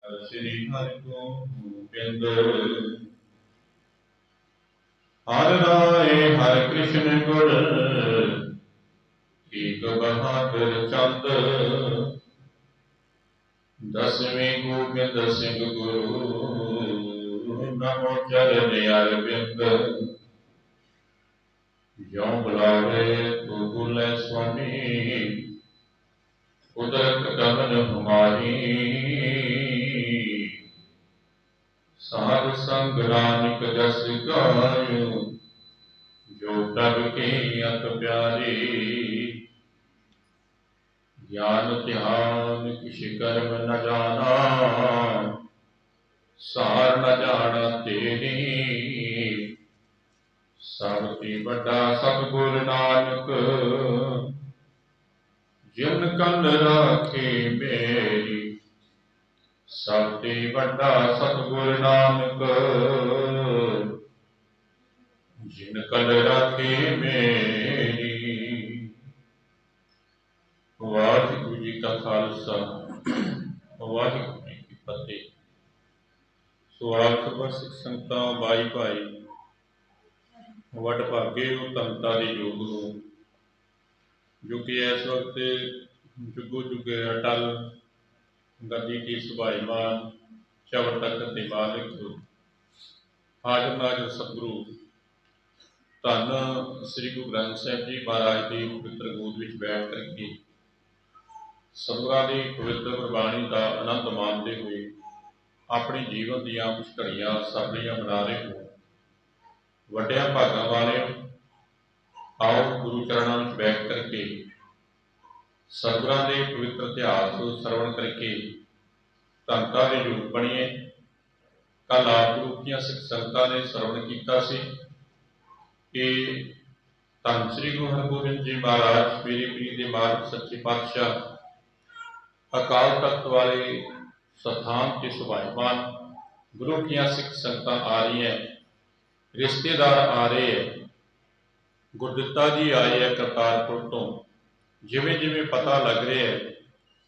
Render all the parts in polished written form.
श्री हरि गोबिंद हर राय हर कृष्ण गुर एक बहादुर चंद दसवें गोबिंद सिंह गुरु नमो चरण अरविंद ज्यों बुलावे तो बोले स्वामी कुदरत कमन हमारी साध संग नानक जस गायो जो प्रभ की अत प्यारी ज्ञान ध्यान किस कर्म न जाना सार न जाना तेरी सबती बड़ा सतगुर नानक जिन कल राखे मेरी सबते बड़ा सतगुर नानक जिन कल राखे मेरी। वाहिगुरु जी का खालसा वाहिगुरु जी की फतेह। सो आप सब सिख संगतां भाई भाई वड भागे हो धनता दे योग हो जो कि इस वक्त जुगो जुगे अटल गद्दी की सुभाईमान चवर तक के मालिक हाजर नाजर सतगुरु धन श्री गुरु ग्रंथ साहिब जी महाराज की पवित्र गोद में बैठ करके सतगुरां की पवित्र गुरबाणी का आनंद मानते हुए अपने जीवन दीयां कुछ घड़ियां सफलियां बना रहे हो। वड्डियां भागां वाले आओ गुरु चरणों में बैठ करके सतगुरां के पवित्र इतिहास को श्रवण करके धनता के योग बणीए। कल आप गुरु दी सिख संगतां ने श्रवण किया कि धन श्री गुरु हरगोबिंद जी महाराज मेरे पीर दे मार्ग सच्चे पातशाह अकाल तख्त वाले स्थान के सुभाईमान गुरु की सिख संगतां आ रही हैं, रिश्तेदार आ रहे हैं, गुरदित्ता जी आए हैं करतारपुर तो। जिमें जिमें पता लग रहा है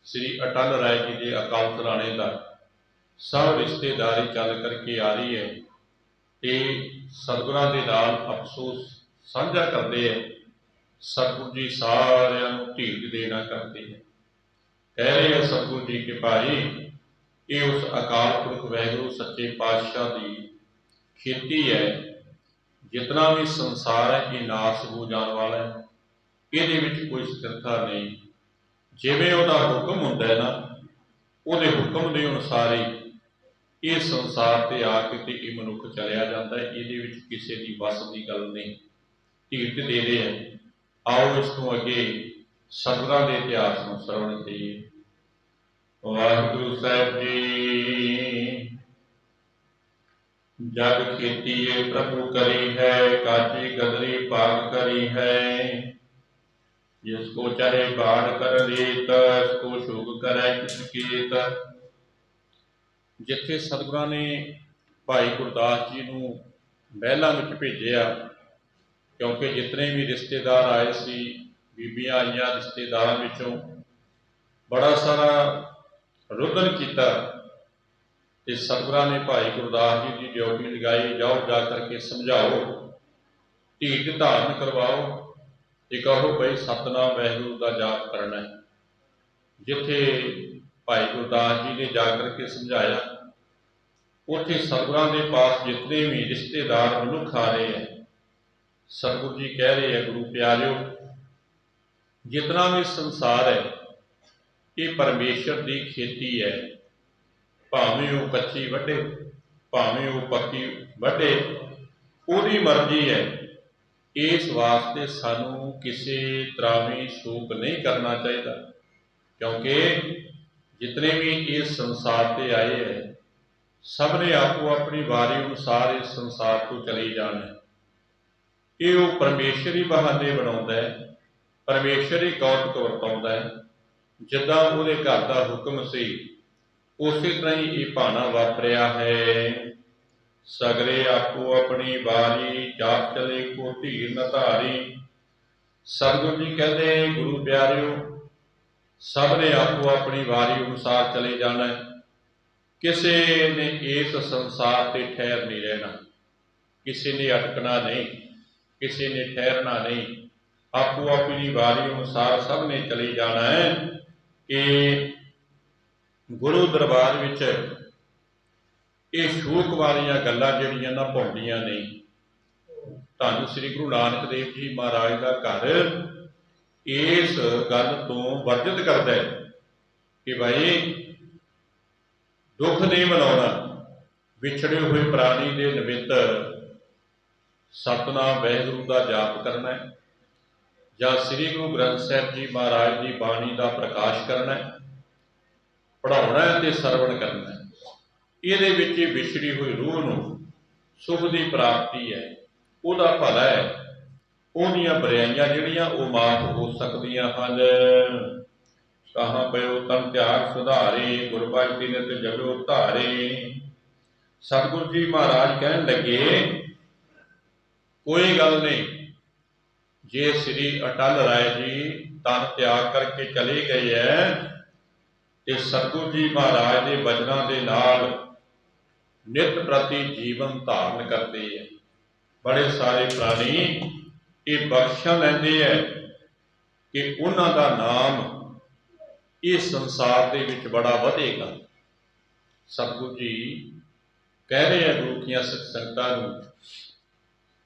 श्री अटल राय जी के अकाल चलाने का सब रिश्तेदारी चल करके आ रही है। ते सतगुरां दे नाल अफसोस साझा करते हैं। सतगुरु जी सारियां नूं ढीठ देना करते हैं। कह रहे हैं सतगुरु जी के भाई ये उस अकाल पुरख वाहिगुरू सच्चे पातशाह की खेती है। जितना भी संसार है ये नाश हो जाने वाला है, ये कोई स्थिरता नहीं। जिवें उहदा हुक्म हुंदा है ना उहदे हुक्म के अनुसार ही ये संसार ते आके ते ये मनुख चलिया जाता है। ये किसी की बस की गल नहीं, ढीठ दे रहे हैं। आओ इस तो अगे सतगुरां दे इतिहास में श्रवण करिए। वाहिगुरु साहिब जी जग खेती प्रभु करी है, काजी गदरी भाग करी है। जिसको चाहे बाढ़ कर लेत, इसको शुभ करे किसकेत। जिथे सतगुरां ने भाई गुरदास जी नूं महलों में भेजिया, क्योंकि जितने भी रिश्तेदार आए सी, बीबियां आईयां रिश्तेदारां विचों बड़ा सारा रुदन किया। सतगुरां ने भाई गुरदास जी की ड्यूटी लगाई, जाओ जा करके समझाओ, ढीठ धारण करवाओ, ये कहो भाई सतनाम वाहिगुरू का जाप करना है। जिथे भाई गुरदास जी ने जाकर के समझाया उथे सतगुरां के पास जितने भी रिश्तेदार मनुख आ रहे हैं, सतगुरु जी कह रहे हैं गुरु प्यारिओ जितना भी संसार है ये परमेश्वर की खेती है। भावें वो कच्ची वढे भावें वो पक्की वढे, उहदी मर्जी है। इस वास्ते सानू किसी तरह भी शोक नहीं करना चाहिए, क्योंकि जितने भी इस संसार से आए हैं सब ने आपो अपनी वारी अनुसार इस संसार को चले जाना है। ये वो परमेश्वर ही बहाने बनाउंदा है, परमेश्वर ही कौतक वरताउंदा है। जिद्दां उहदे घर का हुक्म सी उसी तरह ही ये भाना वापरिया है। सगरे आपो अपनी बारी जाप चले को धीर न धारी। सतगुरु जी कहते हैं गुरु प्यारिओ सब ने आपो अपनी वारी अनुसार चले जाना है। किसी ने इस संसार से ठहर नहीं रहना, किसी ने अटकना नहीं, किसी ने ठहरना नहीं। आपो अपनी वारी अनुसार सब ने चले जाना है कि गुरु दरबार विच ये शोक वालियां गल्लां जिहड़ियां ना पाउंदियां नहीं। धन श्री गुरु नानक देव जी महाराज का घर इस गल तो वर्जित करता है कि भाई दुख नहीं मनाउणा, विछड़े हुए प्राणी के निमित्त सतनाम वाहिगुरू का जाप करना है, या श्री गुरु ग्रंथ साहिब जी महाराज की बाणी का प्रकाश करना है, पढ़ाउणा है ते सरवण करना है। ਇਹਦੇ ਵਿੱਚ ਵਿਛੜੀ ਹੋਈ रूह ਨੂੰ सुख की प्राप्ति है, ਉਹਦਾ भला है, ਉਹਦੀਆਂ ਬੁਰਾਈਆਂ ਜਿਹੜੀਆਂ ਉਹ माफ हो ਸਕਦੀਆਂ ਹਨ। कहाँ पयो तन त्याग सुधारे, गुरबचन नित जगो धारे। सतगुरु जी महाराज कहन लगे कोई गल नहीं, जे श्री अटल राय जी तन त्याग करके चले गए है तो सतगुरु जी महाराज के वचनों के नाल नित प्रति जीवन धारण करते हैं। बड़े सारे प्राणी ये बख्शा लेंदे है कि उन्हां दा नाम इस संसार के विच बड़ा वधेगा। सतगुरु जी कह रहे हैं गुरु की सिख संगतां नूं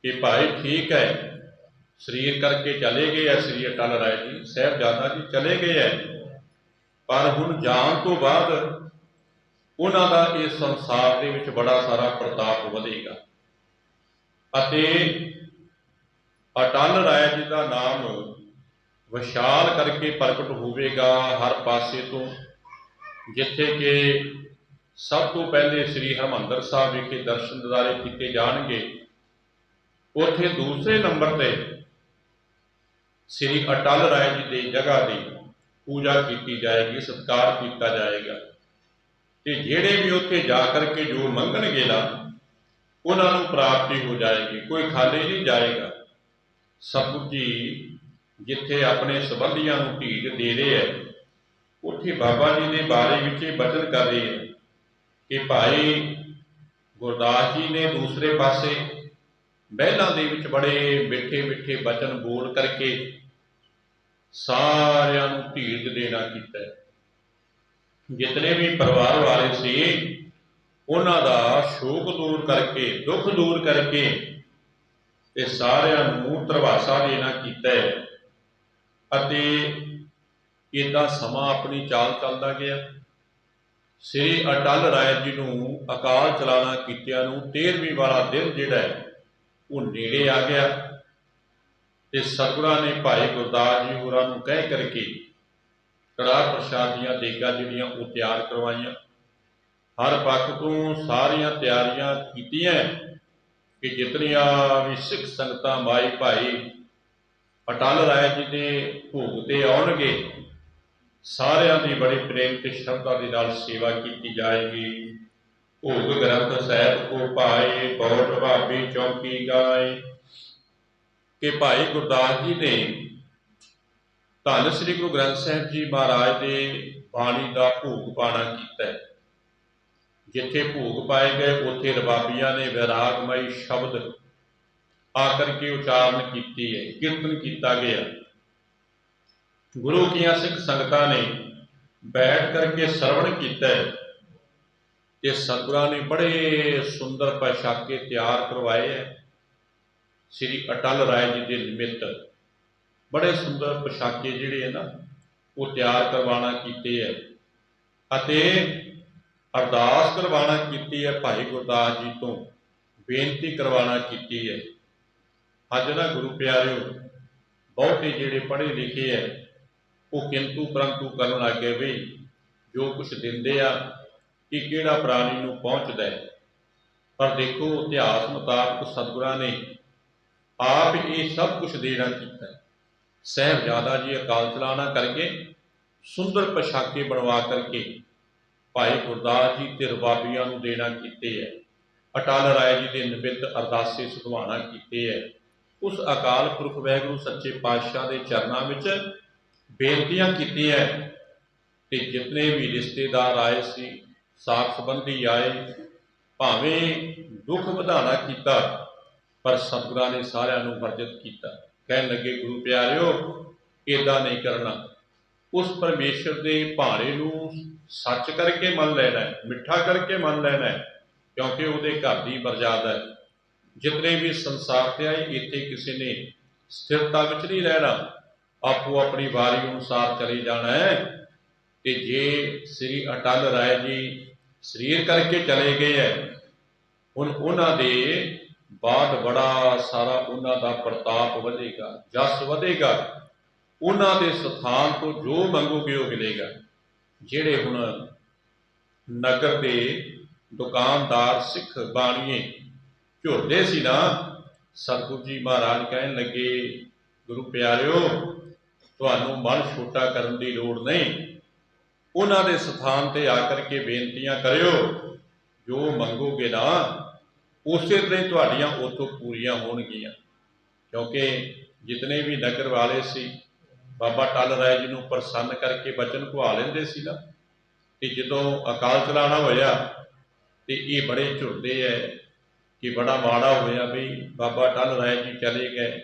कि भाई ठीक है, शरीर करके चले गए है श्री अटल राय जी साहिबजादा जी चले गए है, पर हुण जाण तो बाद उन्हां दा इस संसार दे विच बड़ा सारा प्रताप वधेगा अते अटल राय जी का नाम विशाल करके प्रगट होवेगा हर पासे तो। जिथे कि सब तो पहले श्री हरमंदर साहब विखे दर्शन दिदारे किए जाएंगे, उत्थे दूसरे नंबर पर श्री अटल राय जी की जगह की पूजा की जाएगी, सत्कार किया जाएगा। तो जेड़े भी उत्थे जाकर के जो मंगणगे ना उन्होंने प्राप्ति हो जाएगी, कोई खाली नहीं जाएगा। सतगुरु जी जिथे अपने संबंधियों को ढीठ दे रहे हैं, उत्थे बाबा जी के बारे में वचन कर रहे हैं कि भाई गुरदास जी ने दूसरे पासे महलों के विच बड़े मिठे मिठे वचन बोल करके सारियां नूं ढीठ देना कीता है। जितने भी परिवार वाले सी उन्हां दा शोक दूर करके दुख दूर करके ते सारियां नूं धरवासा देना कीता है। अते इदां समा अपनी चाल चलदा गया। श्री अटल राय जी नूं अकाल चलाना कीतिਆਂ नूं 13ਵੀਂ वाला दिन जिहड़ा है वो नेड़े आ गया ते सतगुरां ने भाई गुरदास जी होरां नूं कह करके कड़ाह प्रसाद दीआं देगां जिहड़ियां वो तैयार करवाईआं। हर पक्ष तो सारियां तैयारियां कीतियां कि जितनियां भी सिख संगतां माई भाई अटल राय जी के भोग ते आउणगे सारियां दी बड़ी प्रेम ते श्रद्धा दे नाल सेवा की जाएगी। भोग ग्रंथ साहिब को पाए बहुत भाभी चौकी गाए कि भाई गुरदास जी ने धन श्री गुरु ग्रंथ साहिब जी महाराज के बाणी का भोग पाना कीता है। जिथे भोग पाए गए उत्थे रबाबियां ने वैरागमई शब्द आकर के उच्चारण की है, कीर्तन किया गया। गुरु की सिख संगतां ने बैठ करके श्रवण किया है कि सतगुरां ने बड़े सुंदर पोशाके तैयार करवाए हैं। श्री अटल राय जी के निमित्त बड़े सुंदर पोशाके जिहड़े है ना वो तैयार करवाना कीते है अते अरदास करवाना की है। भाई गुरदास जी तो बेनती करवाना की है। अज ना गुरु प्यारिओ बहुते जिहड़े पढ़े लिखे है वो किंतु परंतु करन लग गए बई जो कुछ दिंदे आ कि किहड़ा प्राणी नूं पहुँचदा है। पर देखो इतिहास मुताबक सतगुरां ने आप ये सब कुछ देना कीता है। साहिबजादा जी अकाल चलाना करके सुंदर पोशाके बनवा करके भाई गुरदास जी ते रबाबियां नूं देना कीते है। अटल राय जी के निमित्त अरदासे सुधवाना कीते है। उस अकाल पुरख वाहिगुरू सच्चे पातशाह के चरणों में बेनतियां कीतियां ते जितने भी रिश्तेदार आए सी साख संबंधी आए, भावें दुख ਵਧਾਣਾ ਕੀਤਾ, पर सतगुਰਾਂ ने सारिਆਂ ਨੂੰ ਵਰਜਿਤ ਕੀਤਾ। ਕਹਿਣ ਲੱਗੇ गुरु प्यारिओ इदां नहीं करना, उस परमेश्वर के भाणे नूं सच करके मन लेना है, मिठा करके मन लेना है, क्योंकि वो घर की मर्यादा है। जितने भी संसार से आए इत्थे किसी ने स्थिरता विच नहीं रहना, आपो अपनी वारी अनुसार चले जाना है। तो जे श्री अटल राय जी शरीर करके चले गए है, हुण उन्हां दे बाद बड़ा सारा उन्हां दा प्रताप वधेगा, जस वधेगा, उन्हां दे स्थान तो जो मंगोगे वो मिलेगा। जिहड़े हुण नगर दे दुकानदार सिख बाणीए झुरदे सी ना, सतगुरु जी महाराज कहन लगे गुरु प्यारिओ तुहानूं मन छोटा करन दी लोड़ नहीं, उन्हां दे स्थान ते आकर के बेनतियां करिओ, जो मंगोगे ना उसे तरह तुहाडियां उत्थों पूरियां होणगियां। क्योंकि जितने भी नगर वाले सी बाबा टल राय जी नूं प्रसन्न करके बचन घुआ लेंदे सी ना, कि जदों अकाल चलाना होया तो ये बड़े झुरदे है कि बड़ा माड़ा होया भी बाबा टल राय जी चले गए,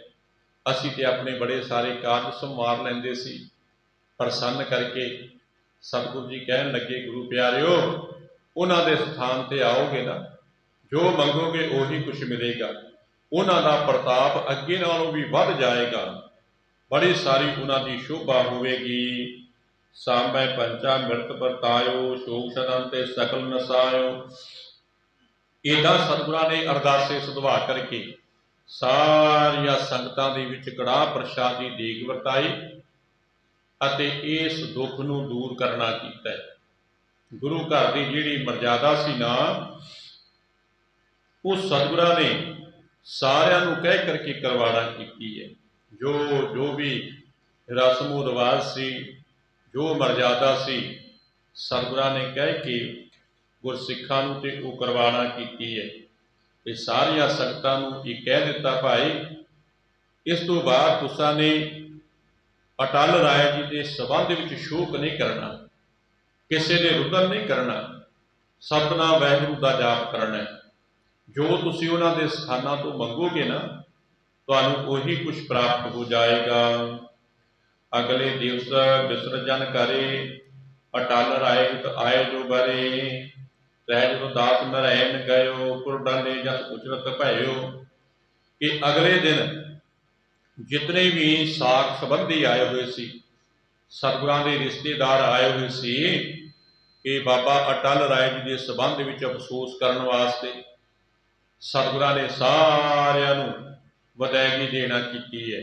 असीं ते अपने बड़े सारे कार्य संवार लैंदे सी। प्रसन्न करके सतगुरु जी कहन लगे गुरु प्यारिओ उन्हां दे स्थान ते आओगे ना, जो मंगोगे उही कुछ मिलेगा, उन्हां दा प्रताप अगे नालों भी वध जाएगा, बड़ी सारी उन्हां दी शोभा होवेगी। सांभै पंचा मिरत परतायो, शोक सदन ते सकल नसायो। इदां सतगुरां ने अरदासे सुधवा करके सारिया संगतां दे विच कड़ाह प्रसाद दी देग वरताई अते इस दुख नूं दूर करना कीता है। गुरु घर की जिहड़ी मर्यादा सी ना, उस सतगुरां ने सारियां नूं कह करके करवाना कीती है। जो जो भी रस्मो रिवाज सी, जो मर्यादा सी, सतगुरां ने कह के गुरसिखां नूं ते वो करवाना कीती है। ते सारियां संगतां नूं ये कह दिता भाई इस तो बाद तुसां ने अटल राय जी के संबंध विच शोक नहीं करना, किसी ने रुदन नहीं करना, सतनाम वाहिगुरू दा जाप करना है। जो तुसी उन्हां दे स्थानां तो मंगोगे ना, तुहानूं उही कुछ प्राप्त हो जाएगा। अगले दिवस विसर्जन करे, अटल राय आए जो बरे, सहज दास नरैन गयो, कुरडाले जस उचरत भयो। कि अगले दिन जितने भी साख संबंधी आए हुए सी, सतगुरां दे रिश्तेदार आए हुए सी, कि बाबा अटल राय जी के संबंध में अफसोस करने वास्ते सतगुरां ने सारियां नूं वदैगी देना की है।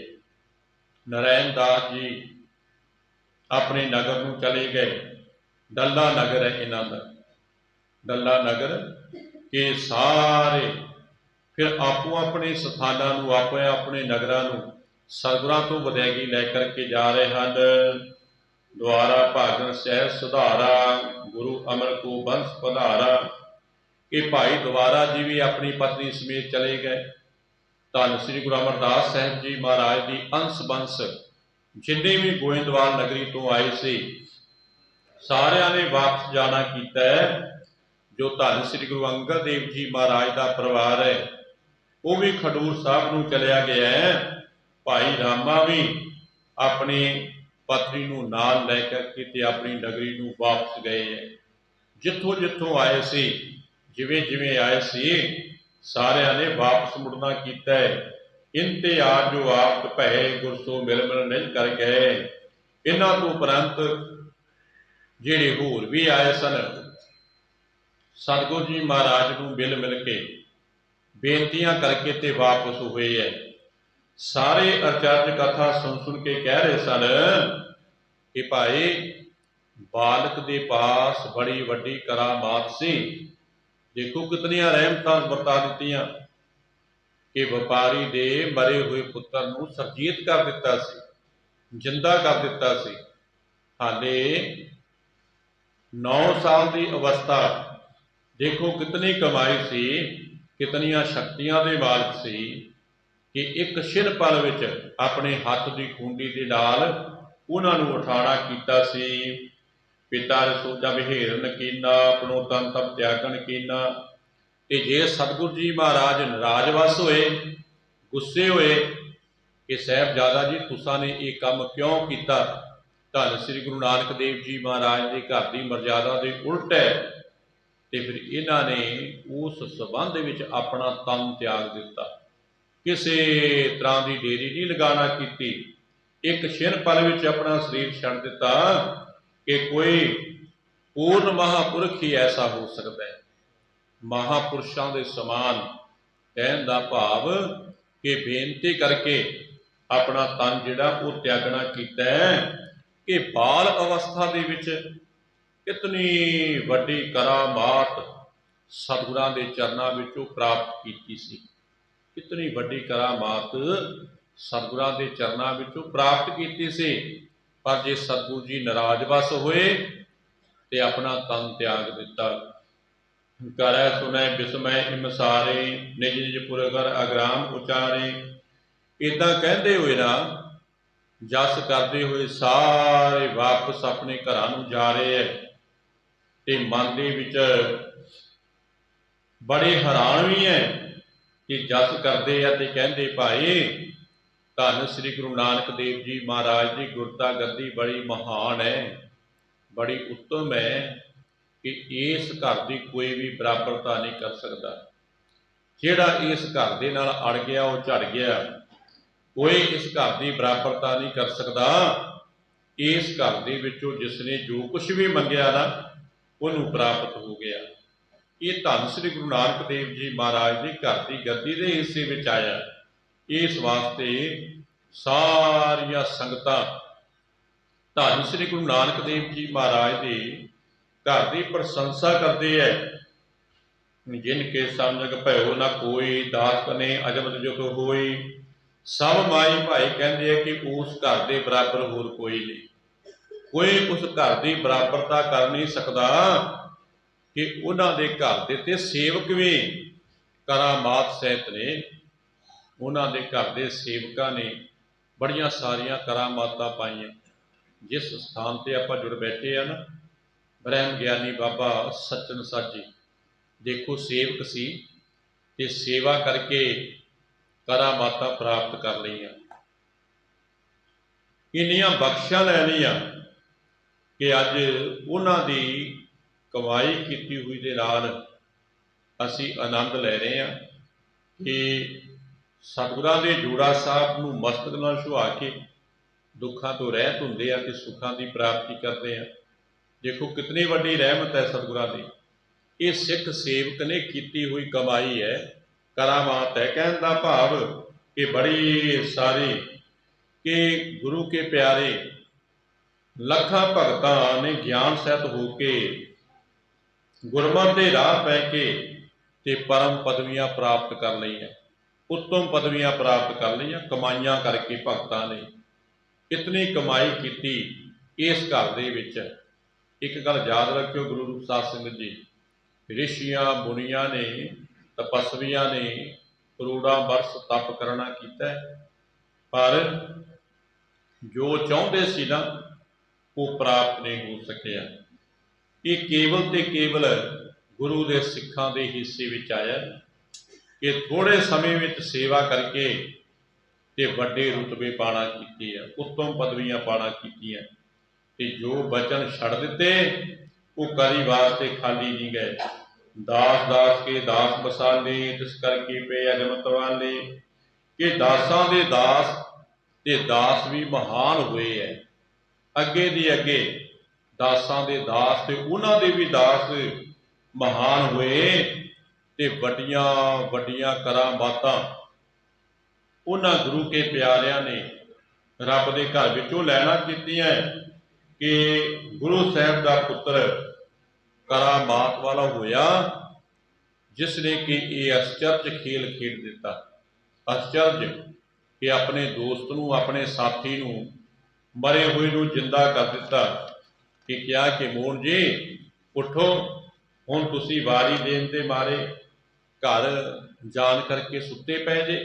नारायण दास जी अपने नगर नूं चले गए, डल्ला नगर है इन्हां दा, डल्ला नगर के सारे फिर आपो अपने स्थानां नूं आपो अपने नगरां नूं सतगुरां तो वदैगी लैकर के जा रहे हैं। द्वारा भागन सहज सुधारा, गुरु अमर को बंस पधारा। कि भाई द्वारा जी भी अपनी पत्नी समेत चले गए। धन श्री गुरु अमरदास साहब जी महाराज की अंश बंश जिन्ने भी गोइंदवाल नगरी तो आए थे सारिया ने वापस जाना किया है। जो धन श्री गुरु अंगद देव जी महाराज का परिवार है वह भी खडूर साहब नूं चलिया गया है। भाई रामा भी अपनी पत्नी नूं नाल लैकर के अपनी नगरी नूं वापस गए हैं। जिथों जिथों आए सी जिवें जिवें आए सी सारिया ने वापस मुड़ना कीता है। इनते आज जो आप भै गुरसो मिल मिल नहीं कर गए। इन्हां तो उपरंत जिहड़े होर भी आए सन सतगुरु जी महाराज नूं मिल मिल के बेनतियां करके ते वापस हुए है। सारे आचार्य कथा सुन सुन के कह रहे सन कि भाई बालक दे पास बड़ी वड्डी करामात सी। देखो कितनियां रहमतां बरता दित्तियां कि व्यापारी दे मरे हुए पुत्र नूं सरजीत कर दिता सी, जिंदा कर दिता सी। हाले 9 साल की अवस्था देखो कितनी कमाई सी, कितनियां शक्तियां दे मालिक सी कि एक छिन पल विच अपने हथ की खूंडी दे नाल उन्हां नूं उठाना कीता सी। पिता रसो जब हेरन कीना अपनो तन तब त्यागन कीना। ते जे सतगुरु जी महाराज नाराजवश होए, गुस्से होए कि साहिबजादा जी तुसां ने ये काम क्यों किया, धन श्री गुरु नानक देव जी महाराज के घर की मर्यादा के उल्ट है, तो फिर इन्होंने उस संबंध में अपना तन त्याग दिता। किसी तरह की डेरी नहीं लगाना की, एक क्षण पल में अपना शरीर छड़ दिता कि कोई पूर्ण महापुरख ही ऐसा हो सकता है। महापुरुषों के समान कहने का भाव कि बेनती करके अपना तन जिहड़ा वो त्यागना कीता है कि बाल अवस्था दे विच कितनी वड्डी करामात सतगुरां दे चरनां विचों प्राप्त कीती सी। कितनी वड्डी करामात सतगुरां दे चरनां विचों प्राप्त कीती सी। पर जे सतगुरु जी नाराजवश होए ते अपना तन त्याग दिता। करै सुनै बिस्मय इमसारे निज निज पुरगर अग्राम उचारे। इदां कहते हुए ना जस करते हुए सारे वापस अपने घरां नूं जा रहे है ते मन दे विच बड़े हैरान भी है कि जस करते हैं तो कहते भाई धन श्री गुरु नानक देव जी महाराज की गुरता गद्दी बड़ी महान है, बड़ी उत्तम है कि इस घर की कोई भी बराबरता नहीं कर सकता। जिहड़ा इस घर दे नाल अड़ गया वो झड़ गया, कोई इस घर की बराबरता नहीं कर सकता। इस घर दे विचों जिसने जो कुछ भी मंगया ना उन्होंने प्राप्त हो गया। ये धन श्री गुरु नानक देव जी महाराज की घर की गद्दी के हिस्से में आया। इस वास्ते सारिया संगतां धन श्री गुरु नानक देव जी महाराज की घर की प्रशंसा करते हैं। जिनके समझ भयो ना कोई दास कने अजमत जुग होई। सब माई भाई कहते हैं कि उस घर के बराबर होर कोई नहीं, कोई उस घर की बराबरता कर नहीं सकता कि उन्होंने घर के ते सेवक भी करामात सहित ने। उन्होंने घर के सेवकों ने बड़िया सारिया करामातां पाईयां। जिस स्थान पर आप जुड़ बैठे हैं ना, ब्रह्म ज्ञानी बाबा सच्चन साजी देखो सेवक सी ते सेवा करके करामातां प्राप्त कर लिया। इन्नियां बख्शिशां लै लिया कि अज उन्हां दी कमाई की हुई दे नाल असी आनंद ले रहे हैं कि सतगुरां दे जोड़ा साहब नूं मस्तक नाल छुआ के दुखों तो रहत हुंदे आ ते सुखां दी प्राप्ति करते हैं। देखो कितनी वड्डी रहमत है सतगुरां दी। ये सिख सेवक ने की हुई कमाई है, करामात है। कहने का भाव कि बड़ी सारी कि गुरु के प्यारे लखां भगतां ने ज्ञान सहित होके गुरमत के राह पै के ते परम पदवियां प्राप्त कर लईआं, उत्तम पदवियां प्राप्त कर लईआं कमाइयां करके। भगतां ने इतनी कमाई की इस घर दे विच। एक गल याद रखियो गुरु रूप साध संगत जी, ऋषियां मुनियां ने तपस्वियां ने करोड़ां वर्ष तप करना कीता है, पर जो चाहते सी ना वो प्राप्त नहीं हो सकिया। ये केवल ते केवल गुरु के सिखां के हिस्से विच आया कि थोड़े समय में सेवा करके ते वड्डे रुतबे पाना कीते है, उत्तम पदवियां पाना कीतियां ते जो बचन छड़ दिते वो करी वास्ते खाली नहीं गए। दास दास के दास बसाले जिस करके पे अजमत वाले, कि दासां दे दास ते दास भी महान हुए है। अगे दी अगे दासां दे दास ते उन्हां दे भी दास महान हुए ते वड्डियां वड्डियां करामातां उन्हां गुरु के प्यारियां ने रब के घर विचों लैना कीतियां कि गुरु साहब का पुत्र करामात वाला होया जिसने कि ये आश्चर्य खेल खेड दिता। आश्चर्य कि अपने दोस्त नूं अपने साथी नूं मरे हुए नूं जिंदा कर दिता कि क्या कि मोहन जी उठो, हुण तुसीं वारी देण दे मारे घर जान करके सुते पै जे।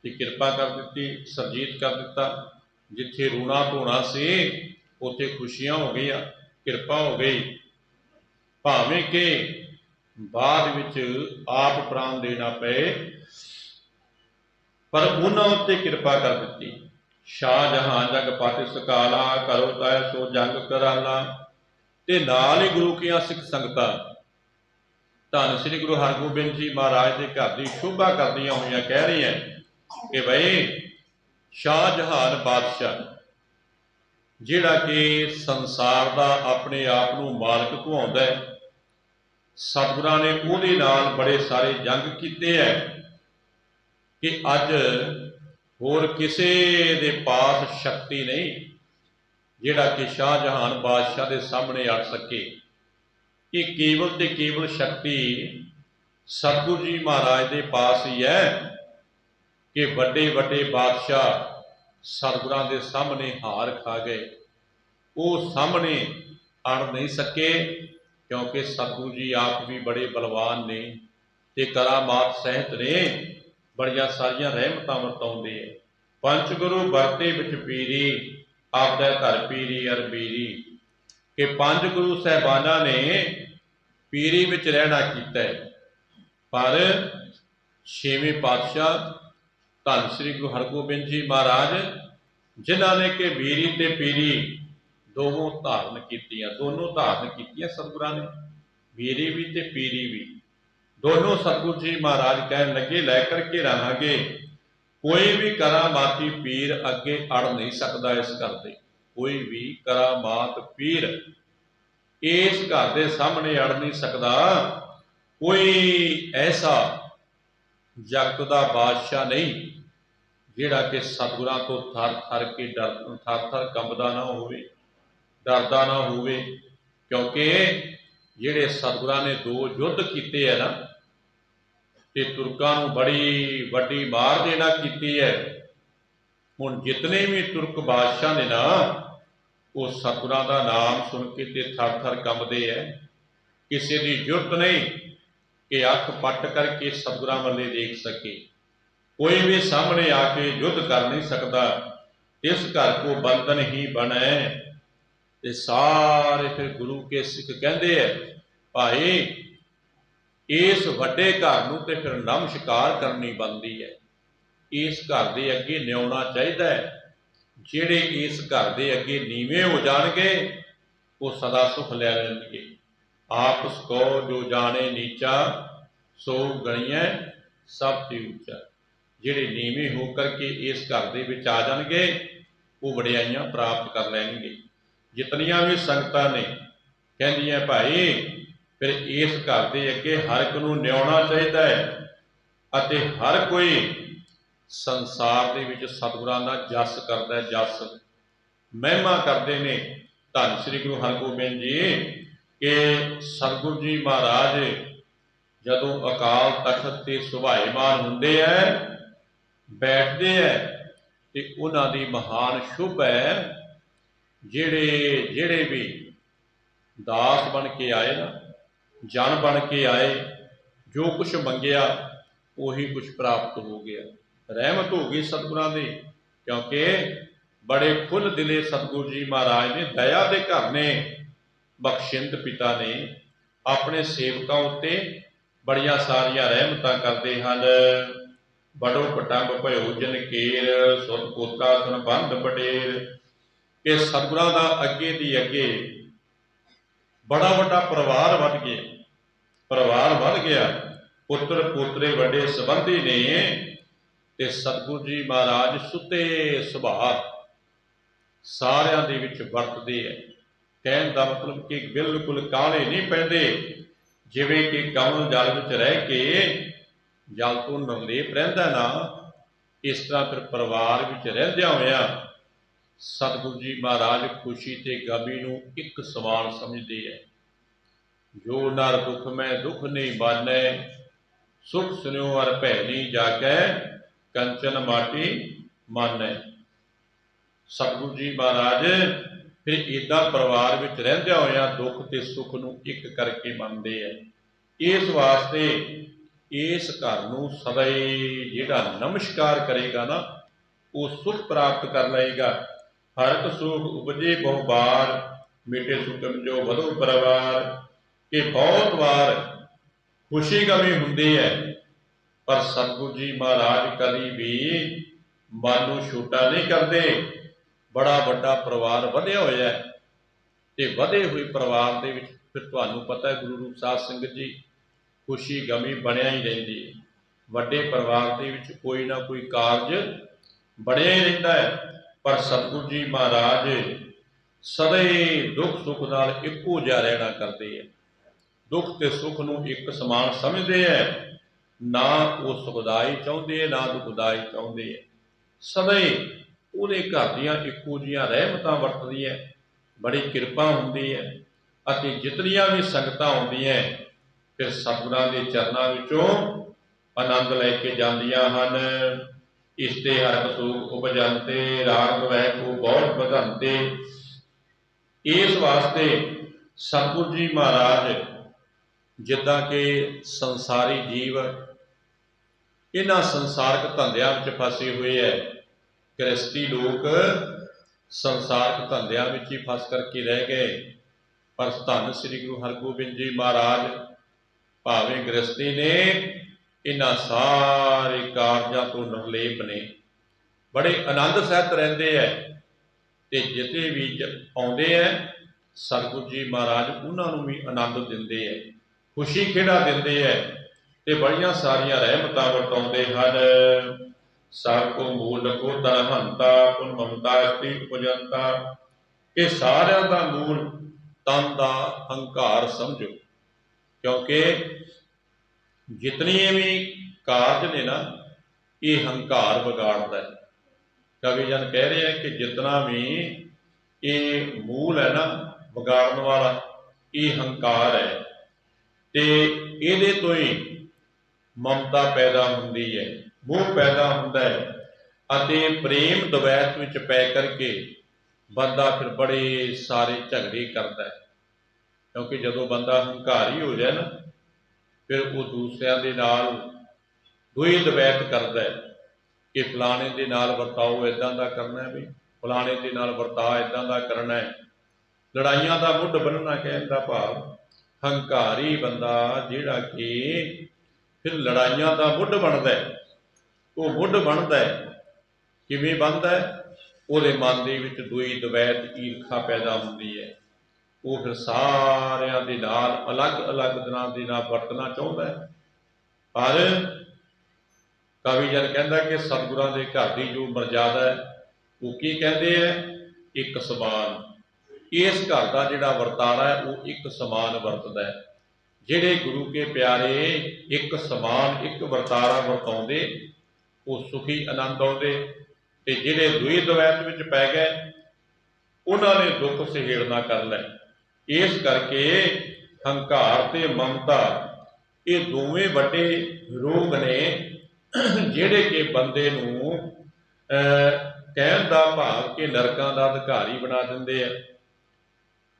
ते किरपा कर दी, सरजीत कर दिता। जिथे रोना धोना से उत्थे खुशियां हो गई। ਕਿਰਪਾ ਹੋ ਗਈ, ਭਾਵੇਂ ਕਿ ਬਾਅਦ ਵਿੱਚ ਆਪ ਪ੍ਰਾਣ ਦੇਣਾ ਪਏ, ਪਰ ਉਹਨਾਂ ਉੱਤੇ ਕਿਰਪਾ ਕਰ ਦਿੱਤੀ। ਸ਼ਾਹ ਜਹਾਂ ਜਗ ਪਤਿ ਸਕਾਲਾ, ਕਰੋ ਤੈ ਸੋ ਜੰਗ ਕਰਾਲਾ। ਤੇ ਨਾਲ ਹੀ ਗੁਰੂ ਕੀਆਂ ਸਿੱਖ ਸੰਗਤਾਂ ਧੰਨ ਸ੍ਰੀ ਗੁਰੂ ਹਰਗੋਬਿੰਦ ਜੀ ਮਹਾਰਾਜ ਦੇ ਘਰ ਦੀ ਸ਼ੋਭਾ ਕਰਦੀਆਂ ਹੋਈਆਂ ਕਹਿ ਰਹੀਆਂ ਕਿ ਬਈ ਸ਼ਾਹ ਜਹਾਨ ਬਾਦਸ਼ਾਹ ਜਿਹੜਾ ਕਿ ਸੰਸਾਰ ਦਾ ਆਪਣੇ ਆਪ ਨੂੰ ਮਾਲਕ ਕਹਾਉਂਦਾ ਹੈ, ਸਤਿਗੁਰਾਂ ਨੇ ਉਹਦੇ ਨਾਲ ਬੜੇ ਸਾਰੇ ਜੰਗ ਕੀਤੇ ਹੈ ਕਿ ਅੱਜ ਹੋਰ ਕਿਸੇ ਦੇ ਪਾਸ ਸ਼ਕਤੀ ਨਹੀਂ ਜਿਹੜਾ ਕਿ ਸ਼ਾਹ ਜਹਾਨ ਬਾਦਸ਼ਾਹ ਦੇ ਸਾਹਮਣੇ ਅੜ ਸਕੇ। ਇਹ ਕੇਵਲ ਤੇ ਕੇਵਲ ਸ਼ਕਤੀ ਸਤਿਗੁਰੂ ਜੀ ਮਹਾਰਾਜ ਦੇ ਪਾਸ ਹੀ ਹੈ ਕਿ ਵੱਡੇ ਵੱਡੇ ਬਾਦਸ਼ਾਹ ਸਤਿਗੁਰਾਂ ਦੇ ਸਾਹਮਣੇ ਹਾਰ ਖਾ ਗਏ, ਉਹ ਸਾਹਮਣੇ ਅੜ ਨਹੀਂ ਸਕੇ, ਕਿਉਂਕਿ ਸਤਿਗੁਰੂ ਜੀ ਆਪ ਵੀ ਬੜੇ ਬਲਵਾਨ ਨੇ ਤੇ ਕਰਾਮਾਤ ਸਹਿਤ ਨੇ, ਬੜੀਆਂ ਸਾਰੀਆਂ ਰਹਿਮਤਾਂ ਵਰਤਾਉਂਦੇ ਹੈ। ਪੰਚ ਗੁਰੂ ਵਰਤੇ ਵਿੱਚ ਪੀਰੀ, ਆਪਦਾ ਘਰ ਪੀਰੀ ਅਰ ਬੀਰੀ, ਕਿ ਪੰਜ ਗੁਰੂ ਸਾਹਿਬਾਨਾਂ ਨੇ ਪੀਰੀ ਵਿੱਚ ਰਹਿਣਾ ਕੀਤਾ ਹੈ, ਪਰ ਛੇਵੇਂ ਪਾਤਸ਼ਾਹ ਧੰਨ ਸ੍ਰੀ ਗੁਰੂ ਹਰਗੋਬਿੰਦ ਜੀ ਮਹਾਰਾਜ ਜਿਨ੍ਹਾਂ ਨੇ ਕਿ ਬੀਰੀ ਤੇ ਪੀਰੀ ਦੋਨੋਂ ਧਾਰਨ ਕੀਤੀਆਂ, ਦੋਨੋਂ ਧਾਰਨ ਕੀਤੀਆਂ ਸਤਿਗੁਰਾਂ ਨੇ, ਬੀਰੀ ਵੀ ਤੇ ਪੀਰੀ ਵੀ ਦੋਨੋਂ। ਸਤਿਗੁਰੂ ਜੀ ਮਹਾਰਾਜ ਕਹਿਣ ਲੱਗੇ ਲੈ ਕਰਕੇ ਰਹਾਂਗੇ, ਕੋਈ ਵੀ ਕਰਾਮਾਤੀ ਪੀਰ ਅੱਗੇ ਅੜ ਨਹੀਂ ਸਕਦਾ ਇਸ ਘਰ ਦੇ, ਕੋਈ ਵੀ ਕਰਾਮਾਤ ਪੀਰ ਇਸ ਘਰ ਦੇ ਸਾਹਮਣੇ ਅੜ ਨਹੀਂ ਸਕਦਾ। ਕੋਈ ਐਸਾ ਜਗਤ ਦਾ ਬਾਦਸ਼ਾਹ ਨਹੀਂ ਜਿਹੜਾ ਕਿ ਸਤਿਗੁਰਾਂ ਤੋਂ ਥਰ ਥਰ ਕੇ ਥਰ ਥਰ ਕੰਬਦਾ ਨਾ ਹੋਵੇ, ਡਰਦਾ ਨਾ ਹੋਵੇ, ਕਿਉਂਕਿ ਜਿਹੜੇ ਸਤਿਗੁਰਾਂ ਨੇ ਦੋ ਯੁੱਧ ਕੀਤੇ ਹੈ ਨਾ, ਤੇ ਤੁਰਕਾਂ ਨੂੰ ਬੜੀ ਵੱਡੀ ਮਾਰ ਦੇਣਾ ਕੀਤੀ ਹੈ। ਹੁਣ ਜਿਤਨੇ ਵੀ ਤੁਰਕ ਬਾਦਸ਼ਾਹ ਨੇ ਨਾ, ਉਹ ਸਤਿਗੁਰਾਂ ਦਾ ਨਾਮ ਸੁਣ ਕੇ ਤੇ ਥਰ ਥਰ ਕੰਬਦੇ ਹੈ। ਕਿਸੇ ਦੀ ਜ਼ਰੂਰਤ ਨਹੀਂ ਕਿ ਅੱਖ ਪੱਟ ਕਰਕੇ ਸਤਿਗੁਰਾਂ ਵੱਲੇ ਦੇਖ ਸਕੇ, ਕੋਈ ਵੀ ਸਾਹਮਣੇ ਆ ਕੇ ਯੁੱਧ ਕਰ ਨਹੀਂ ਸਕਦਾ। ਇਸ ਘਰ ਕੋ ਬੰਧਨ ਹੀ ਬਣੈ। ਤੇ ਸਾਰੇ ਫਿਰ ਗੁਰੂ ਕੇ ਸਿੱਖ ਕਹਿੰਦੇ ਹੈ ਭਾਈ ਇਸ ਵੱਡੇ ਘਰ ਨੂੰ ਤੇ ਫਿਰ ਨਮਸਕਾਰ ਕਰਨੀ ਬਣਦੀ ਹੈ, ਇਸ ਘਰ ਦੇ ਅੱਗੇ ਨਿਉਣਾ ਚਾਹੀਦਾ ਹੈ। ਜਿਹੜੇ ਇਸ ਘਰ ਦੇ ਅੱਗੇ ਨੀਵੇਂ ਹੋ ਜਾਣਗੇ ਉਹ ਸਦਾ ਸੁਖ ਲੈ ਲੈਣਗੇ। ਆਪਸ ਕੋ ਜੋ ਜਾਣੇ ਨੀਚਾ ਸੋ ਗਣੀਐ ਸਭ ਤੇ ਉੱਚਾ। ਜਿਹੜੇ ਨੀਵੇਂ ਹੋ ਕਰਕੇ ਇਸ ਘਰ ਦੇ ਵਿੱਚ ਆ ਜਾਣਗੇ ਉਹ ਵਡਿਆਈਆਂ ਪ੍ਰਾਪਤ ਕਰ ਲੈਣਗੇ। ਜਿਤਨੀਆਂ ਵੀ ਸੰਗਤਾਂ ਨੇ ਕਹਿੰਦੀਆਂ ਭਾਈ ਫਿਰ ਇਸ ਘਰ ਦੇ ਅੱਗੇ ਹਰ ਇੱਕ ਨੂੰ ਨਿਉਣਾ ਚਾਹੀਦਾ ਹੈ, ਅਤੇ ਹਰ ਕੋਈ ਸੰਸਾਰ ਦੇ ਵਿੱਚ ਸਤਿਗੁਰਾਂ ਦਾ ਜਸ ਕਰਦਾ ਹੈ, ਜਸ ਮਹਿਮਾ ਕਰਦੇ ਨੇ ਧੰਨ ਸ੍ਰੀ ਗੁਰੂ ਹਰਗੋਬਿੰਦ ਜੀ। ਕਿ ਸਤਿਗੁਰੂ ਜੀ ਮਹਾਰਾਜ ਜਦੋਂ ਅਕਾਲ ਤਖਤ ਤੇ ਸੁਭਾਏਮਾਨ ਹੁੰਦੇ ਹੈ, ਬੈਠਦੇ ਹੈ, ਤੇ ਉਹਨਾਂ ਦੀ ਮਹਾਨ ਸ਼ੁਭ ਹੈ ਜਿਹੜੇ ਵੀ ਦਾਸ ਬਣ ਕੇ ਆਏ ਨਾ, ਜਨ ਬਣ ਕੇ ਆਏ, ਜੋ ਕੁਛ ਮੰਗਿਆ ਉਹੀ ਕੁਛ ਪ੍ਰਾਪਤ ਹੋ ਗਿਆ। ਰਹਿਮਤ ਹੋ ਗਈ ਸਤਿਗੁਰਾਂ ਦੀ, ਕਿਉਂਕਿ ਬੜੇ ਖੁੱਲ੍ਹ ਦਿਲੇ ਸਤਿਗੁਰੂ ਜੀ ਮਹਾਰਾਜ ਨੇ, ਦਇਆ ਦੇ ਘਰ ਨੇ, ਬਖਸ਼ਿੰਦ ਪਿਤਾ ਨੇ ਆਪਣੇ ਸੇਵਕਾਂ ਉੱਤੇ ਬੜੀਆਂ ਸਾਰੀਆਂ ਰਹਿਮਤਾਂ ਕਰਦੇ ਹਨ। ਬੜੋ ਪਟੰਬ ਭਇਓ ਜਨ ਕੇਰ, ਸੁਨ ਪੋਤਾ ਸੁਨ ਬੰਧ ਬਟੇਰ। ਕਿ ਸਤਿਗੁਰਾਂ ਦਾ ਅੱਗੇ ਦੀ ਅੱਗੇ ਬੜਾ ਵੱਡਾ ਪਰਿਵਾਰ ਵੱਧ ਗਿਆ, ਪੁੱਤਰ ਪੋਤਰੇ ਵੱਡੇ ਸੰਬੰਧੀ ਨੇ। ਤੇ ਸਤਿਗੁਰੂ ਜੀ ਮਹਾਰਾਜ ਸੁੱਤੇ ਸੁਭਾਅ ਸਾਰਿਆਂ ਦੇ ਵਿੱਚ ਵਰਤਦੇ ਹੈ। ਕਹਿਣ ਦਾ ਮਤਲਬ ਕਿ ਬਿਲਕੁਲ ਕਾਹਲੇ ਨਹੀਂ ਪੈਂਦੇ, ਜਿਵੇਂ ਕਿ ਕਮਲ ਜਲ ਵਿੱਚ ਰਹਿ ਕੇ ਜਲ ਤੋਂ ਨਿਰਲੇਪ ਰਹਿੰਦਾ ਨਾ, ਇਸ ਤਰ੍ਹਾਂ ਫਿਰ ਪਰਿਵਾਰ ਵਿੱਚ ਰਹਿੰਦਿਆਂ ਹੋਇਆਂ ਸਤਿਗੁਰੂ ਜੀ ਮਹਾਰਾਜ ਖੁਸ਼ੀ ਤੇ ਗਮੀ ਨੂੰ ਇੱਕ ਸਮਾਨ ਸਮਝਦੇ ਹੈ। ਜੋ ਨਰ ਦੁੱਖ ਮੈਂ ਦੁੱਖ ਨਹੀਂ ਬਾਨੈ, ਸੁਖ ਸੁਨਿਓ ਅਰ ਭੈ ਨਹੀਂ ਜਾਗੈ, ਕੰਚਨ ਮਾਟੀ ਮਾਨੈ। ਸਤਿਗੁਰੂ ਜੀ ਮਹਾਰਾਜ ਫਿਰ ਇੱਦਾਂ ਪਰਿਵਾਰ ਵਿੱਚ ਰਹਿੰਦਿਆਂ ਹੋਇਆਂ ਦੁੱਖ ਤੇ ਸੁੱਖ ਨੂੰ ਇੱਕ ਕਰਕੇ ਮੰਨਦੇ ਹੈ। ਇਸ ਵਾਸਤੇ ਇਸ ਘਰ ਨੂੰ ਸਦਾ ਹੀ ਜਿਹੜਾ ਨਮਸਕਾਰ ਕਰੇਗਾ ਨਾ, ਉਹ ਸੁਖ ਪ੍ਰਾਪਤ ਕਰ ਲਏਗਾ। ਹਰਕ ਸੁਖ ਉਪਜੇ ਬਹੁ ਬਾਰ, मिटे सुखम जो वधु परिवार। कि बहुत बार खुशी गमी हुंदी है, पर सतगुरु जी महाराज कभी भी मन नूं छोटा नहीं करते। बड़ा वड्डा परिवार वधिया होया है, ते वधे हुए परिवार दे विच फिर तुहानूं पता है गुरु रूप साध संगत जी खुशी गमी बनिया ही रहिंदी है। वड्डे परिवार दे विच कोई ना कोई कारज बनिया ही रहिंदा है, पर सतगुरु जी महाराज सदैव दुख सुख नाल इक्को जिहा रहना करते हैं। दुख ते सुख नूं एक समान समझते हैं, ना वो सुखदाई चाहुंदे है ना दुखदाई चाहुंदे है। सदैव उहदे घर दीआं इक्को जिहियां रहमतां वरतदी है, बड़ी किरपा हुंदी है। अते जितनियां भी संगतां आउंदियां फिर सतगुरां दे चरनां विचों आनंद लैके जांदियां हन। इसते हर सुख उपजंते राग वह को बहुत बधंते। इस वास्ते सतगुरु जी महाराज जिद्दां कि संसारी जीव इन्हां संसारक धंधियां विच फसे हुए है। गृहस्थी लोग संसारक धंधियां विच ही फस करके रह गए, पर धन श्री गुरु हरगोबिंद जी महाराज भावें गृहस्थी ने इन्हां सारे कारजां तो निर्लेप ने, बड़े आनंद सहित रहिंदे है। ते जिते भी आउंदे है सतगुरु जी महाराज उन्हां नूं भी आनंद दिंदे है, खुशी खेड़ा दिंदे है, ते बड़ियां सारियां रहमतां वरताउंदे हन। सब को मूल को धनहंता पुन ममता स्त्री उपजंता। ये सारियां दा मूल तन दा हंकार समझो, क्योंकि जितनी भी कारज ने ना ये हंकार बिगाड़ता है। कवि जन कह रहे हैं कि जितना भी ये मूल है ना बिगाड़न वाला ये हंकार है, ते इहदे तो ही ममता पैदा हुंदी है, मोह पैदा हुंदा है, अते प्रेम द्वैत विच पै करके बंदा फिर बड़े सारे झगड़े करता है। क्योंकि जदों बंदा हंकारी हो जाए ना फिर वो दूसरिਆਂ ਦੇ नाल दुई द्वैत करता है कि फलाने के नाल वरताओ इदां दा करना है, भी फलाने के नाल वरता इदां दा करना है। लड़ाइयां का मुੱਢ बनना कहने का भाव हंकारी बंदा जिहड़ा कि फिर लड़ाइयां का मुੱਢ बनता है। वो मुੱਢ बनता है किवें बनता है, ਉਹਦੇ मन ਦੇ ਵਿੱਚ दुई द्वैत ईर्खा पैदा ਹੁੰਦੀ है। वो फिर सारिਆਂ ਦੇ ਨਾਲ अलग अलग ਦਿਨਾਂ ਦੇ ਨਾਲ ਵਰਤਣਾ ਚਾਹੁੰਦਾ है। पर कवि जन कहता कि सतगुरां दे घर की जो मर्यादा है वो की कहते हैं, एक समान। इस घर का जिहड़ा वरतारा है वो एक समान वरतदा है। जिहड़े गुरु के प्यारे एक समान एक वरतारा वरताउंदे वो सुखी आनंद आउंदे, ते जिहड़े दुई द्वैत विच पै गए उन्हां ने दुख सहेड़ना कर लै। इस करके हंकार ते ममता ये दोवें वड्डे रोग ने जिहड़े कि बंदे नूं कहण दा भाव कि नरकां दा अधिकारी बना दिंदे आ।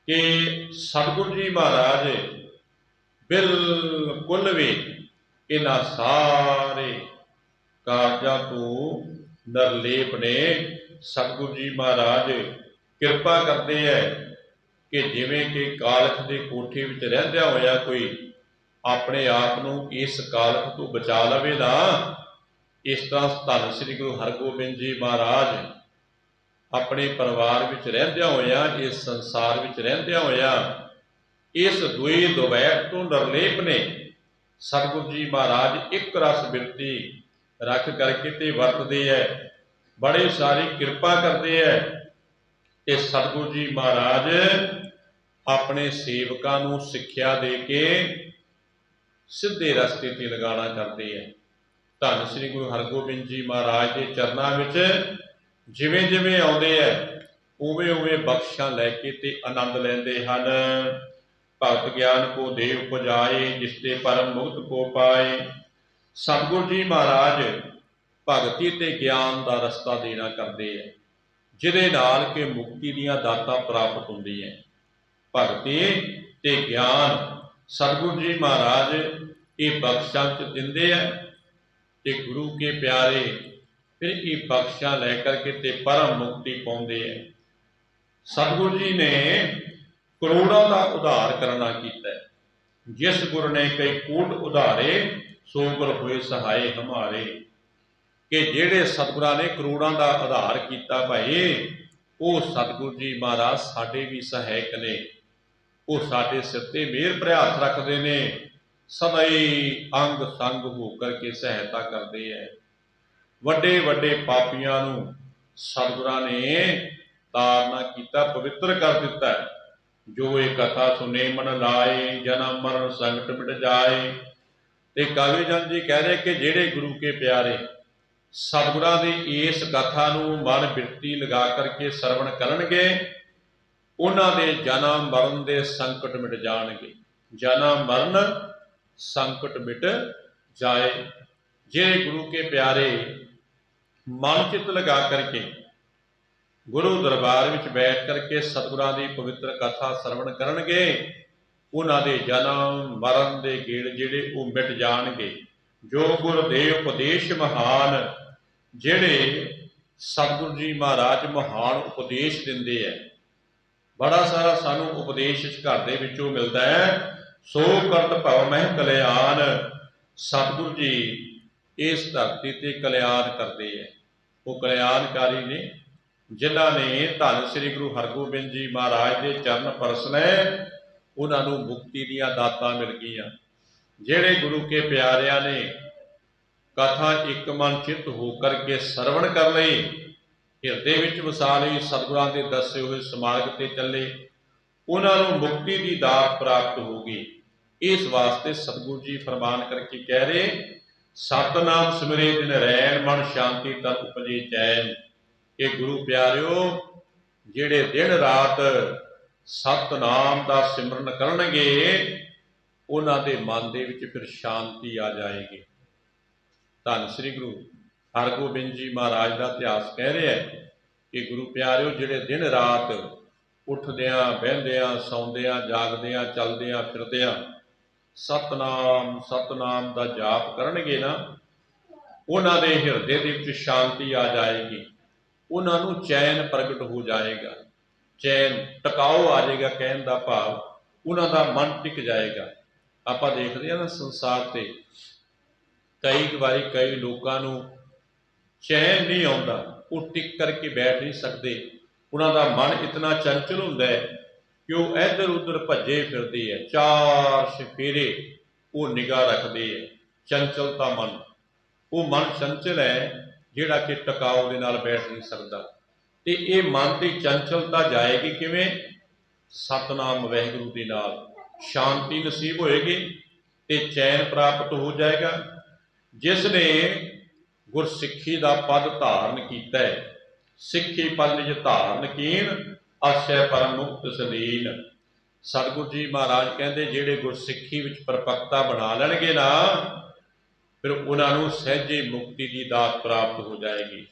कि सतगुरु जी महाराज बिल्कुल भी इन्हां सारे कारजां तो निर्लेप ने। सतगुरु जी महाराज किरपा करते हैं कि जिवें कि कालख के कोठे विच रहिंदियां होया कोई अपने आप नूं इस कालख तो बचा लवे ना, इस तरह धन श्री गुरु हरगोबिंद जी महाराज अपने परिवार विच रहिंदियां होया इस संसार विच रहिंदियां होया इस दुई द्वैत तो निर्लेप ने। सतगुरु जी महाराज एक रस बिरती रख करके ते वरतदे है, बड़े सारी किरपा करते हैं। कि सतगुरु जी महाराज अपने सेवकां नूं सिक्ख्या दे के सीधे रस्ते ते लगाना करते हैं। धन श्री गुरु हरगोबिंद जी महाराज के चरनां विच जिवें जिवें आउंदे है उवें उवें बख्शां लैके ते आनंद लैंदे हन। भगत ज्ञान को दे उपजाए जिसते परम मुक्त को पाए। सतगुरु जी महाराज भगती ते ज्ञान का रस्ता देना करते हैं, जिहदे नाल कि मुक्ति दीआं दातां प्राप्त हुंदियां। भगती ते ज्ञान सतगुरु जी महाराज ये बख्शां च दिंदे है, ते गुरु के प्यारे फिर ये बख्शां लैकर के ते परम मुक्ति पाउंदे है। सतगुरु जी ने ਕਰੋੜਾਂ ਦਾ ਉਧਾਰ ਕਰਨਾ ਕੀਤਾ। ਜਿਸ ਗੁਰ ਨੇ ਕਈ ਕੋਟ ਉਧਾਰੇ, ਸੋ ਗੁਰ ਹੋਏ ਸਹਾਏ ਹਮਾਰੇ। ਕਿ ਜਿਹੜੇ ਸਤਿਗੁਰਾਂ ਨੇ ਕਰੋੜਾਂ ਦਾ ਉਧਾਰ ਕੀਤਾ ਭਾਈ, ਉਹ ਸਤਿਗੁਰ ਜੀ ਮਹਾਰਾਜ ਸਾਡੇ ਵੀ ਸਹਾਇਕ ਨੇ। ਉਹ ਸਾਡੇ ਸਿਰ ਤੇ ਮਿਹਰ ਭਰਿਆ ਹੱਥ ਰੱਖਦੇ ਨੇ, ਸਦਾ ਹੀ ਅੰਗ ਸੰਗ ਹੋ ਕਰਕੇ ਸਹਾਇਤਾ ਕਰਦੇ ਹੈ। ਵੱਡੇ ਵੱਡੇ ਪਾਪੀਆਂ ਨੂੰ ਸਤਿਗੁਰਾਂ ਨੇ ਤਾਰਨਾ ਕੀਤਾ, ਪਵਿੱਤਰ ਕਰ ਦਿੱਤਾ। ਜੋ ਇਹ ਕਥਾ ਸੁਨੇ ਮਨ ਲਾਏ, ਜਨਮ ਮਰਨ ਸੰਕਟ ਮਿਟ ਜਾਏ। ਤੇ ਕਾਲੀ ਚੰਦ ਜੀ ਕਹਿ ਰਹੇ ਕਿ ਜਿਹੜੇ ਗੁਰੂ ਕੇ ਪਿਆਰੇ ਸਤਿਗੁਰਾਂ ਦੀ ਇਸ ਕਥਾ ਨੂੰ ਮਨ ਬਿਰਤੀ ਲਗਾ ਕਰਕੇ ਸਰਵਣ ਕਰਨਗੇ, ਉਹਨਾਂ ਦੇ ਜਨਮ ਮਰਨ ਦੇ ਸੰਕਟ ਮਿਟ ਜਾਣਗੇ। ਜਨਮ ਮਰਨ ਸੰਕਟ ਮਿਟ ਜਾਏ। ਜਿਹੜੇ ਗੁਰੂ ਕੇ ਪਿਆਰੇ ਮਨ ਚਿੱਤ ਲਗਾ ਕਰਕੇ ਗੁਰੂ ਦਰਬਾਰ ਵਿੱਚ ਬੈਠ ਕਰਕੇ ਸਤਿਗੁਰਾਂ ਦੀ ਪਵਿੱਤਰ ਕਥਾ ਸਰਵਣ ਕਰਨਗੇ, ਉਹਨਾਂ ਦੇ ਜਨਮ ਮਰਨ ਦੇ ਗੇੜ ਜਿਹੜੇ ਉਹ ਮਿਟ ਜਾਣਗੇ। ਜੋ ਗੁਰ ਦੇ ਉਪਦੇਸ਼ ਮਹਾਨ, ਜਿਹੜੇ ਸਤਿਗੁਰੂ ਜੀ ਮਹਾਰਾਜ ਮਹਾਨ ਉਪਦੇਸ਼ ਦਿੰਦੇ ਹੈ। ਬੜਾ ਸਾਰਾ ਸਾਨੂੰ ਉਪਦੇਸ਼ ਇਸ ਘਰ ਦੇ ਵਿੱਚੋਂ ਮਿਲਦਾ ਹੈ। ਸੋ ਕਰਤ ਭਵ ਮਹਿ ਕਲਿਆਣ। ਸਤਿਗੁਰੂ ਜੀ ਇਸ ਧਰਤੀ ਤੇ ਕਲਿਆਣ ਕਰਦੇ ਹੈ। ਉਹ ਕਲਿਆਣਕਾਰੀ ਨੇ ਜਿਨ੍ਹਾਂ ਨੇ ਧੰਨ ਸ੍ਰੀ ਗੁਰੂ ਹਰਗੋਬਿੰਦ ਜੀ ਮਹਾਰਾਜ ਦੇ ਚਰਨ ਪਰਸ ਲਏ, ਉਹਨਾਂ ਨੂੰ ਮੁਕਤੀ ਦੀਆਂ ਦਾਤਾਂ ਮਿਲ ਗਈਆਂ। ਜਿਹੜੇ ਗੁਰੂ ਕੇ ਪਿਆਰਿਆਂ ਨੇ ਕਥਾ ਇੱਕ ਮਨ ਚਿੱਤ ਹੋ ਕਰਕੇ ਸਰਵਣ ਕਰ ਲਈ, ਹਿਰਦੇ ਵਿੱਚ ਵਸਾ ਲਈ, ਸਤਿਗੁਰਾਂ ਦੇ ਦੱਸੇ ਹੋਏ ਸਮਾਰਗ ਤੇ ਚੱਲੇ, ਉਹਨਾਂ ਨੂੰ ਮੁਕਤੀ ਦੀ ਦਾਤ ਪ੍ਰਾਪਤ ਹੋ ਗਈ। ਇਸ ਵਾਸਤੇ ਸਤਿਗੁਰੂ ਜੀ ਫਰਮਾਨ ਕਰਕੇ ਕਹਿ ਰਹੇ, ਸਤਨਾਮ ਸਿਮਰੇ ਦਿਨ ਰੈਣ, ਮਨ ਸ਼ਾਂਤੀ ਤਨ ਉਪਜੇ ਚੈਨ। ਇਹ ਗੁਰੂ ਪਿਆਰਿਓ, ਜਿਹੜੇ ਦਿਨ ਰਾਤ ਸਤਨਾਮ ਦਾ ਸਿਮਰਨ ਕਰਨਗੇ, ਉਹਨਾਂ ਦੇ ਮਨ ਦੇ ਵਿੱਚ ਫਿਰ ਸ਼ਾਂਤੀ ਆ ਜਾਏਗੀ। ਧੰਨ ਸ੍ਰੀ ਗੁਰੂ ਹਰਗੋਬਿੰਦ ਜੀ ਮਹਾਰਾਜ ਦਾ ਇਤਿਹਾਸ ਕਹਿ ਰਿਹਾ ਹੈ ਕਿ ਗੁਰੂ ਪਿਆਰਿਓ, ਜਿਹੜੇ ਦਿਨ ਰਾਤ ਉੱਠਦਿਆਂ ਬਹਿੰਦਿਆਂ ਸੌਂਦਿਆਂ ਜਾਗਦਿਆਂ ਚੱਲਦਿਆਂ ਫਿਰਦਿਆਂ ਸਤਨਾਮ ਸਤਨਾਮ ਦਾ ਜਾਪ ਕਰਨਗੇ ਨਾ, ਉਹਨਾਂ ਦੇ ਹਿਰਦੇ ਦੇ ਵਿੱਚ ਸ਼ਾਂਤੀ ਆ ਜਾਏਗੀ। ਉਹਨਾਂ ਨੂੰ ਚੈਨ ਪ੍ਰਗਟ ਹੋ ਜਾਏਗਾ, ਚੈਨ ਟਿਕਾਓ ਆ ਜਾਏਗਾ। ਕਹਿਣ ਦਾ ਭਾਵ ਉਹਨਾਂ ਦਾ ਮਨ ਟਿਕ ਜਾਏਗਾ। ਆਪਾਂ ਦੇਖਦੇ ਹਾਂ ਨਾ ਸੰਸਾਰ ਤੇ ਕਈ ਵਾਰੀ ਕਈ ਲੋਕਾਂ ਨੂੰ ਚੈਨ ਨਹੀਂ ਆਉਂਦਾ, ਉਹ ਟਿਕ ਕਰਕੇ ਬੈਠ ਨਹੀਂ ਸਕਦੇ। ਉਹਨਾਂ ਦਾ ਮਨ ਇਤਨਾ ਚੰਚਲ ਹੁੰਦਾ ਹੈ ਕਿ ਉਹ ਇੱਧਰ ਉੱਧਰ ਭੱਜੇ ਫਿਰਦੇ ਹੈ, ਚਾਰ ਸਫੇਰੇ ਉਹ ਨਿਗਾਹ ਰੱਖਦੇ ਹੈ। ਚੰਚਲਤਾ ਮਨ, ਉਹ ਮਨ ਚੰਚਲ ਹੈ ਜਿਹੜਾ ਕਿ ਟਿਕਾਓ ਦੇ ਨਾਲ ਬੈਠ ਨਹੀਂ ਸਕਦਾ। ਤੇ ਇਹ ਮਨ ਦੀ ਚੰਚਲਤਾ ਜਾਏਗੀ ਕਿਵੇਂ? ਸਤਨਾਮ ਵਾਹਿਗੁਰੂ ਦੇ ਨਾਲ ਸ਼ਾਂਤੀ ਨਸੀਬ ਹੋਏਗੀ ਤੇ ਚੈਨ ਪ੍ਰਾਪਤ ਹੋ ਜਾਏਗਾ। ਜਿਸ ਨੇ ਗੁਰਸਿੱਖੀ ਦਾ ਪਦ ਧਾਰਨ ਕੀਤਾ ਹੈ, ਸਿੱਖੀ ਪਦ ਨਿਜ ਧਾਰਨ ਕੀਨ, ਆਸੈ ਪਰਮ ਮੁਕਤ ਸਲੀਨ। ਸਤਿਗੁਰੂ ਜੀ ਮਹਾਰਾਜ ਕਹਿੰਦੇ, ਜਿਹੜੇ ਗੁਰਸਿੱਖੀ ਵਿੱਚ ਪਰਪੱਕਤਾ ਬਣਾ ਲੈਣਗੇ ਨਾ, ਫਿਰ ਉਹਨਾਂ ਨੂੰ ਸਹਿਜੇ ਮੁਕਤੀ ਦੀ ਦਾਤ ਪ੍ਰਾਪਤ ਹੋ ਜਾਏਗੀ।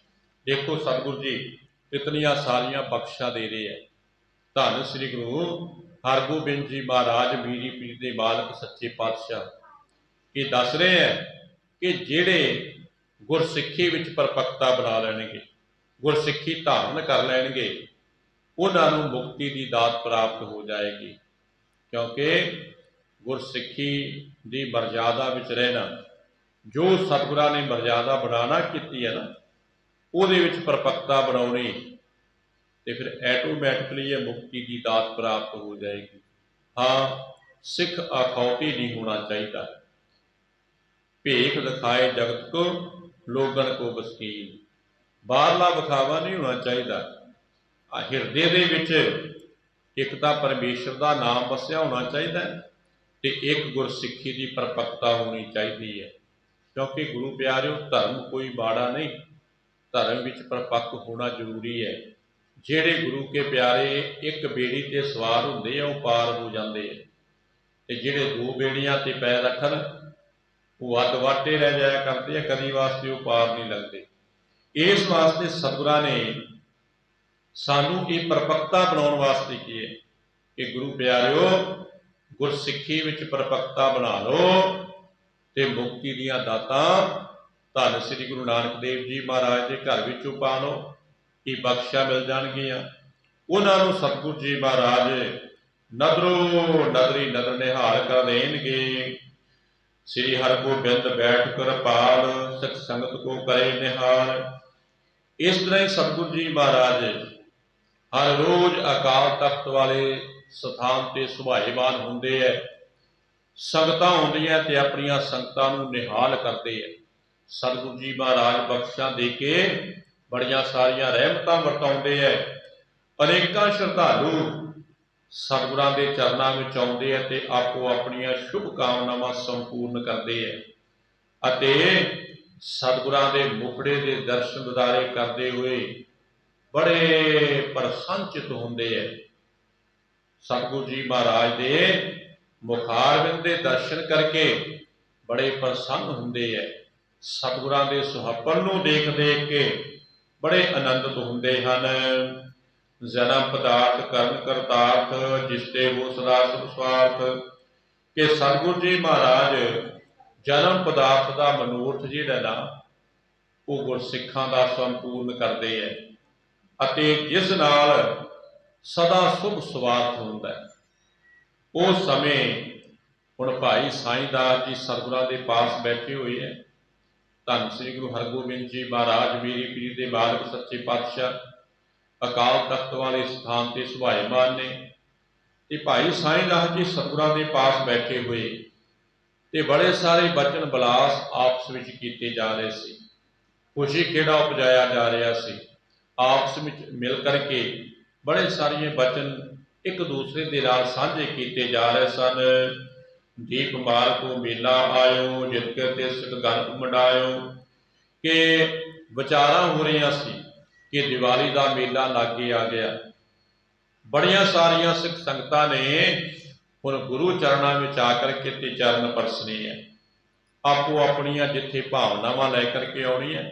ਦੇਖੋ ਸਤਿਗੁਰੂ ਜੀ ਇਤਨੀਆਂ ਸਾਰੀਆਂ ਬਖਸ਼ਾਂ ਦੇ ਰਹੇ ਹੈ। ਧੰਨ ਸ੍ਰੀ ਗੁਰੂ ਹਰਗੋਬਿੰਦ ਜੀ ਮਹਾਰਾਜ ਮੀਰੀ ਪੀਰ ਦੇ ਮਾਲਕ ਸੱਚੇ ਪਾਤਸ਼ਾਹ ਇਹ ਦੱਸ ਰਹੇ ਹੈ ਕਿ ਜਿਹੜੇ ਗੁਰਸਿੱਖੀ ਵਿੱਚ ਪਰਪੱਕਤਾ ਬਣਾ ਲੈਣਗੇ, ਗੁਰਸਿੱਖੀ ਧਾਰਨ ਕਰ ਲੈਣਗੇ, ਉਹਨਾਂ ਨੂੰ ਮੁਕਤੀ ਦੀ ਦਾਤ ਪ੍ਰਾਪਤ ਹੋ ਜਾਏਗੀ। ਕਿਉਂਕਿ ਗੁਰਸਿੱਖੀ ਦੀ ਮਰਜ਼ਾਦਾ ਵਿੱਚ ਰਹਿਣਾ, ਜੋ ਸਤਿਗੁਰਾਂ ਨੇ ਮਰਜ਼ਾਦਾ ਬਣਾਉਣਾ ਕੀਤੀ ਹੈ ਨਾ, ਉਹਦੇ ਵਿੱਚ ਪਰਪੱਕਤਾ ਬਣਾਉਣੀ, ਤੇ ਫਿਰ ਐਟੋਮੈਟਿਕਲੀ ਇਹ ਮੁਕਤੀ ਦੀ ਦਾਤ ਪ੍ਰਾਪਤ ਹੋ ਜਾਏਗੀ। ਹਾਂ, ਸਿੱਖ ਅਖੌਤੀ ਨਹੀਂ ਹੋਣਾ ਚਾਹੀਦਾ। ਭੇਖ ਦਿਖਾਏ ਜਗਤ ਕੋ, ਲੋਗਨ ਕੋ ਬਸਕੀਨ। ਬਾਹਰਲਾ ਵਿਖਾਵਾ ਨਹੀਂ ਹੋਣਾ ਚਾਹੀਦਾ। ਹਿਰਦੇ ਦੇ ਵਿੱਚ ਇੱਕ ਤਾਂ ਪਰਮੇਸ਼ਰ ਦਾ ਨਾਮ ਵਸਿਆ ਹੋਣਾ ਚਾਹੀਦਾ ਤੇ ਇੱਕ ਗੁਰਸਿੱਖੀ ਦੀ ਪਰਪੱਕਤਾ ਹੋਣੀ ਚਾਹੀਦੀ ਹੈ। ਕਿਉਂਕਿ ਗੁਰੂ ਪਿਆਰਿਓ, ਧਰਮ ਕੋਈ ਮਾੜਾ ਨਹੀਂ, ਧਰਮ ਵਿੱਚ ਪਰਪੱਕ ਹੋਣਾ ਜ਼ਰੂਰੀ ਹੈ। ਜਿਹੜੇ ਗੁਰੂ ਕੇ ਪਿਆਰੇ ਇੱਕ ਬੇੜੀ ਤੇ ਸਵਾਰ ਹੁੰਦੇ ਆ, ਉਹ ਪਾਰ ਹੋ ਜਾਂਦੇ ਆ, ਤੇ ਜਿਹੜੇ ਦੋ ਬੇੜੀਆਂ ਤੇ ਪੈਰ ਰੱਖਣ, ਉਹ ਅੱਧ ਵਾਟੇ ਰਹਿ ਜਾਇਆ ਕਰਦੇ ਆ, ਕਦੀ ਵਾਸਤੇ ਉਹ ਪਾਰ ਨਹੀਂ ਲੱਗਦੇ। ਇਸ ਵਾਸਤੇ ਸਤਿਗੁਰਾਂ ਨੇ ਸਾਨੂੰ ਇਹ ਪਰਪੱਕਤਾ ਬਣਾਉਣ ਵਾਸਤੇ ਕੀ ਹੈ ਕਿ ਗੁਰੂ ਪਿਆਰਿਓ, ਗੁਰਸਿੱਖੀ ਵਿੱਚ ਪਰਪੱਕਤਾ ਬਣਾ ਲਓ ਤੇ ਮੁਕਤੀ ਦੀਆਂ ਦਾਤਾਂ ਧੰਨ ਸ੍ਰੀ ਗੁਰੂ ਨਾਨਕ ਦੇਵ ਜੀ ਮਹਾਰਾਜ ਦੇ ਘਰ ਵਿੱਚੋਂ ਪਾ ਲਓ, ਇਹ ਬਖਸ਼ਾ ਮਿਲ ਜਾਣਗੀਆਂ। ਉਹਨਾਂ ਨੂੰ ਸਤਿਗੁਰੂ ਜੀ ਮਹਾਰਾਜ ਨਦਰੋ ਨਦਰੀ ਨਦਰ ਨਿਹਾਲ ਕਰ ਦੇਣਗੇ। ਸ੍ਰੀ ਹਰਗੋਬਿੰਦ ਬੈਠ ਕਰ ਪਾਲ ਸਿੱਖ ਸੰਗਤ ਕੋ ਕਰੇ ਨਿਹਾਲ। ਇਸ ਤਰ੍ਹਾਂ ਹੀ ਸਤਿਗੁਰੂ ਜੀ ਮਹਾਰਾਜ ਹਰ ਰੋਜ਼ ਅਕਾਲ ਤਖਤ ਵਾਲੇ ਸਥਾਨ ਤੇ ਸੁਭਾਏਮਾਨ ਹੁੰਦੇ ਹੈ। ਸੰਗਤਾਂ ਆਉਂਦੀਆਂ ਤੇ ਆਪਣੀਆਂ ਸੰਗਤਾਂ ਨੂੰ ਨਿਹਾਲ ਕਰਦੇ ਹੈ। ਸਤਿਗੁਰੂ ਜੀ ਮਹਾਰਾਜ ਬਖਸ਼ਾਂ ਦੇ ਕੇ ਬੜੀਆਂ ਸਾਰੀਆਂ ਰਹਿਮਤਾਂ ਵਰਤਾਉਂਦੇ ਹੈ। ਅਨੇਕਾਂ ਸ਼ਰਧਾਲੂ ਸਤਿਗੁਰਾਂ ਦੇ ਚਰਨਾਂ ਵਿੱਚ ਆਉਂਦੇ ਹੈ ਤੇ ਆਪੋ ਆਪਣੀਆਂ ਸ਼ੁਭ ਕਾਮਨਾਵਾਂ ਸੰਪੂਰਨ ਕਰਦੇ ਹੈ ਅਤੇ ਸਤਿਗੁਰਾਂ ਦੇ ਮੁਖੜੇ ਦੇ ਦਰਸ਼ਨ ਦਿਦਾਰੇ ਕਰਦੇ ਹੋਏ ਬੜੇ ਪ੍ਰਸੰਨਚਿਤ ਹੁੰਦੇ ਹੈ। ਸਤਿਗੁਰੂ ਜੀ ਮਹਾਰਾਜ ਦੇ ਮੁਖਾਰਬਿੰਦ ਦੇ ਦਰਸ਼ਨ ਕਰਕੇ ਬੜੇ ਪ੍ਰਸੰਨ ਹੁੰਦੇ ਹੈ। ਸਤਿਗੁਰਾਂ ਦੇ ਸੁਹੱਪਣ ਨੂੰ ਦੇਖ ਦੇਖ ਕੇ ਬੜੇ ਆਨੰਦਿਤ ਹੁੰਦੇ ਹਨ। ਜਨਮ ਪਦਾਰਥ ਕਰਨ ਕਰਤਾਰਥ ਜਿਸ ਤੇ ਹੋ ਸਦਾ ਸੁਖ ਸਵਾਰਥ। ਕਿ ਸਤਿਗੁਰੂ ਜੀ ਮਹਾਰਾਜ ਜਨਮ ਪਦਾਰਥ ਦਾ ਮਨੋਰਥ ਜਿਹੜਾ ਨਾ ਉਹ ਗੁਰਸਿੱਖਾਂ ਦਾ ਸੰਪੂਰਨ ਕਰਦੇ ਹੈ ਅਤੇ ਜਿਸ ਨਾਲ ਸਦਾ ਸੁਭ ਸਵਾਰਥ ਹੁੰਦਾ ਹੈ। ਉਸ ਸਮੇਂ ਹੁਣ ਭਾਈ ਸਾਈਂ ਦਾਸ ਜੀ ਸਤਿਗੁਰਾਂ ਦੇ ਪਾਸ ਬੈਠੇ ਹੋਏ ਹੈ। ਧੰਨ ਸ੍ਰੀ ਗੁਰੂ ਹਰਗੋਬਿੰਦ ਜੀ ਮਹਾਰਾਜ ਮੀਰੀ ਪੀਰੀ ਦੇ ਬਾਲਕ ਸੱਚੇ ਪਾਤਸ਼ਾਹ ਅਕਾਲ ਤਖਤ ਵਾਲੇ ਸਥਾਨ ਤੇ ਸੁਭਾਏਮਾਨ ਨੇ ਤੇ ਭਾਈ ਸਾਈਂ ਦਾਸ ਜੀ ਸਤਿਗੁਰਾਂ ਦੇ ਪਾਸ ਬੈਠੇ ਹੋਏ ਤੇ ਬੜੇ ਸਾਰੇ ਬਚਨ ਬਲਾਸ ਆਪਸ ਵਿੱਚ ਕੀਤੇ ਜਾ ਰਹੇ ਸੀ। ਖੁਸ਼ੀ ਖੇੜਾ ਉਪਜਾਇਆ ਜਾ ਰਿਹਾ ਸੀ। ਆਪਸ ਵਿੱਚ ਮਿਲ ਕਰਕੇ ਬੜੇ ਸਾਰੀਆਂ ਬਚਨ ਇੱਕ ਦੂਸਰੇ ਦੇ ਨਾਲ ਸਾਂਝੇ ਕੀਤੇ ਜਾ ਰਹੇ ਸਨ। ਦੀਪ ਮਾਰ ਕੋ ਮੇਲਾ ਆਇਓ ਜਿਤ ਕੇ ਤੇ ਸਿੱਖ ਗਨ ਮੰਡਾਇਓ। ਕਿ ਵਿਚਾਰਾਂ ਹੋ ਰਹੀਆਂ ਸੀ ਕਿ ਦੀਵਾਲੀ ਦਾ ਮੇਲਾ ਲਾਗੇ ਆ ਗਿਆ। ਬੜੀਆਂ ਸਾਰੀਆਂ ਸਿੱਖ ਸੰਗਤਾਂ ਨੇ ਹੁਣ ਗੁਰੂ ਚਰਨਾਂ ਵਿੱਚ ਆ ਕਰਕੇ ਤੇ ਚਰਨ ਪਰਸਨੇ ਹੈ। ਆਪੋ ਆਪਣੀਆਂ ਜਿੱਥੇ ਭਾਵਨਾਵਾਂ ਲੈ ਕਰਕੇ ਆਉਣੀਆਂ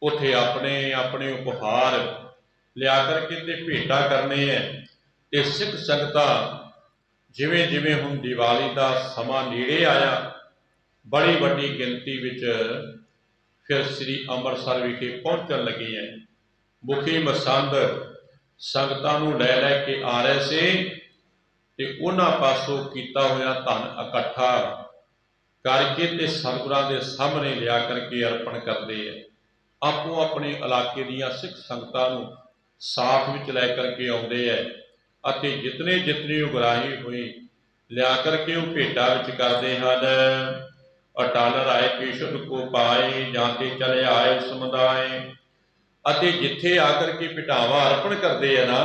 ਉੱਥੇ ਆਪਣੇ ਆਪਣੇ ਉਪਹਾਰ ਲਿਆ ਕਰਕੇ ਤੇ ਭੇਟਾ ਕਰਨੇ ਹੈ। ਤੇ ਸਿੱਖ ਸੰਗਤਾਂ ਜਿਵੇਂ ਜਿਵੇਂ ਹੁਣ ਦੀਵਾਲੀ ਦਾ ਸਮਾਂ ਨੇੜੇ ਆਇਆ ਬੜੀ ਵੱਡੀ ਗਿਣਤੀ ਵਿੱਚ ਫਿਰ ਸ੍ਰੀ ਅੰਮ੍ਰਿਤਸਰ ਵਿਖੇ ਪਹੁੰਚਣ ਲੱਗੇ ਹੈ। ਮੁਖੀ ਮਸੰਦ ਸੰਗਤਾਂ ਨੂੰ ਲੈ ਲੈ ਕੇ ਆ ਰਹੇ ਸੀ ਤੇ ਉਹਨਾਂ ਪਾਸੋਂ ਕੀਤਾ ਹੋਇਆ ਧਨ ਇਕੱਠਾ ਕਰਕੇ ਤੇ ਸਤਿਗੁਰਾਂ ਦੇ ਸਾਹਮਣੇ ਲਿਆ ਕਰਕੇ ਅਰਪਣ ਕਰਦੇ ਹੈ। ਆਪੋ ਆਪਣੇ ਇਲਾਕੇ ਦੀਆਂ ਸਿੱਖ ਸੰਗਤਾਂ ਨੂੰ ਸਾਥ ਵਿੱਚ ਲੈ ਕਰਕੇ ਆਉਂਦੇ ਹੈ ਅਤੇ ਜਿਤਨੇ ਜਿਤਨੇ ਉਗਰਾਹੀ ਹੋਈ ਲਿਆ ਕਰਕੇ ਉਹ ਭੇਟਾ ਵਿੱਚ ਕਰਦੇ ਹਨ। ਅਟਲ ਰਾਏ ਕੇਸ਼ਵ ਕੋ ਪਾਏ ਜਾਂ ਤੇ ਚਲੇ ਆਏ ਸਮੁਦਾਏ। ਅਤੇ ਜਿੱਥੇ ਆ ਕਰਕੇ ਭੇਟਾਵਾਂ ਅਰਪਣ ਕਰਦੇ ਆ ਨਾ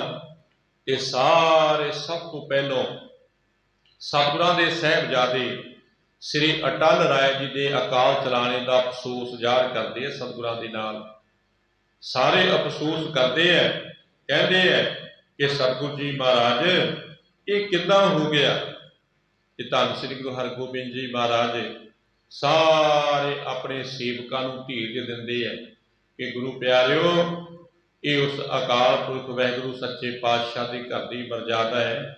ਤੇ ਸਾਰੇ ਸਭ ਤੋਂ ਪਹਿਲੋਂ ਸਤਿਗੁਰਾਂ ਦੇ ਸਾਹਿਬਜ਼ਾਦੇ ਸ੍ਰੀ ਅਟਲ ਰਾਏ ਜੀ ਦੇ ਅਕਾਲ ਚਲਾਣੇ ਦਾ ਅਫਸੋਸ ਜ਼ਾਹਰ ਕਰਦੇ ਆ। ਸਤਿਗੁਰਾਂ ਦੇ ਨਾਲ ਸਾਰੇ ਅਫਸੋਸ ਕਰਦੇ ਹੈ। ਕਹਿੰਦੇ ਹੈ ਕਿ ਸਤਿਗੁਰੂ ਜੀ ਮਹਾਰਾਜ ਇਹ ਕਿੱਦਾਂ ਹੋ ਗਿਆ। ਕਿ ਧੰਨ ਸ੍ਰੀ ਗੁਰੂ ਹਰਗੋਬਿੰਦ ਜੀ ਮਹਾਰਾਜ ਸਾਰੇ ਆਪਣੇ ਸੇਵਕਾਂ ਨੂੰ ਧੀਰਜ ਦਿੰਦੇ ਹੈ ਕਿ ਗੁਰੂ ਪਿਆਰਿਓ ਇਹ ਉਸ ਅਕਾਲ ਪੁਰਖ ਵਾਹਿਗੁਰੂ ਸੱਚੇ ਪਾਤਸ਼ਾਹ ਦੇ ਘਰ ਦੀ ਮਰਜ਼ਾਦਾ ਹੈ।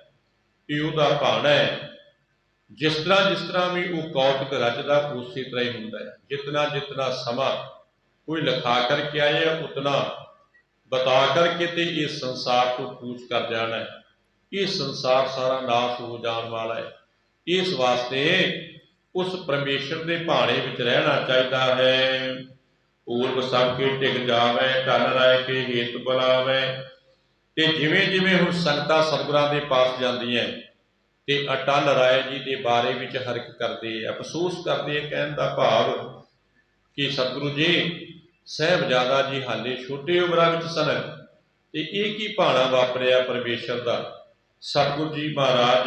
ਇਹ ਉਹਦਾ ਭਾਣਾ ਹੈ। ਜਿਸ ਤਰ੍ਹਾਂ ਵੀ ਉਹ ਕੌਤਕ ਰਚਦਾ ਉਸੇ ਤਰ੍ਹਾਂ ਹੀ ਹੁੰਦਾ ਹੈ। ਜਿਤਨਾ ਜਿਤਨਾ ਸਮਾਂ ਕੋਈ ਲਿਖਾ ਕਰਕੇ ਆਏ ਉਤਨਾ ਬਤਾ ਕਰਕੇ ਤੇ ਇਹ ਸੰਸਾਰ ਤੋਂ ਕੂਚ ਕਰ ਜਾਣਾ ਹੈ। ਇਹ ਸੰਸਾਰ ਸਾਰਾ ਨਾਸ਼ ਹੋ ਜਾਣ ਵਾਲਾ ਹੈ। ਇਸ ਵਾਸਤੇ ਉਸ ਪਰਮੇਸ਼ਰ ਦੇ ਭਾਣੇ ਵਿੱਚ ਰਹਿਣਾ ਚਾਹੀਦਾ ਹੈ। ਪੂਰਬ ਸਭ ਕੇ ਟਿਕ ਜਾਵੇ ਧਨ ਰਾਏ ਕੇ ਹੇਤ ਬੁਲਾਵੇ। ਤੇ ਜਿਵੇਂ ਜਿਵੇਂ ਹੁਣ ਸੰਗਤਾਂ ਸਤਿਗੁਰਾਂ ਦੇ ਪਾਸ ਜਾਂਦੀਆਂ ਤੇ ਅਟਲ ਰਾਏ ਜੀ ਦੇ ਬਾਰੇ ਵਿੱਚ ਹਰਕ ਕਰਦੇ ਅਫਸੋਸ ਕਰਦੇ। ਕਹਿਣ ਦਾ ਭਾਵ ਕਿ ਸਤਿਗੁਰੂ ਜੀ ਸਾਹਿਬਜ਼ਾਦਾ ਜੀ ਹਾਲੇ ਛੋਟੇ ਉਮਰਾਂ ਵਿੱਚ ਸਨ ਤੇ ਇਹ ਕੀ ਭਾਣਾ ਵਾਪਰਿਆ ਪਰਮੇਸ਼ਰ ਦਾ। ਸਤਿਗੁਰੂ ਜੀ ਮਹਾਰਾਜ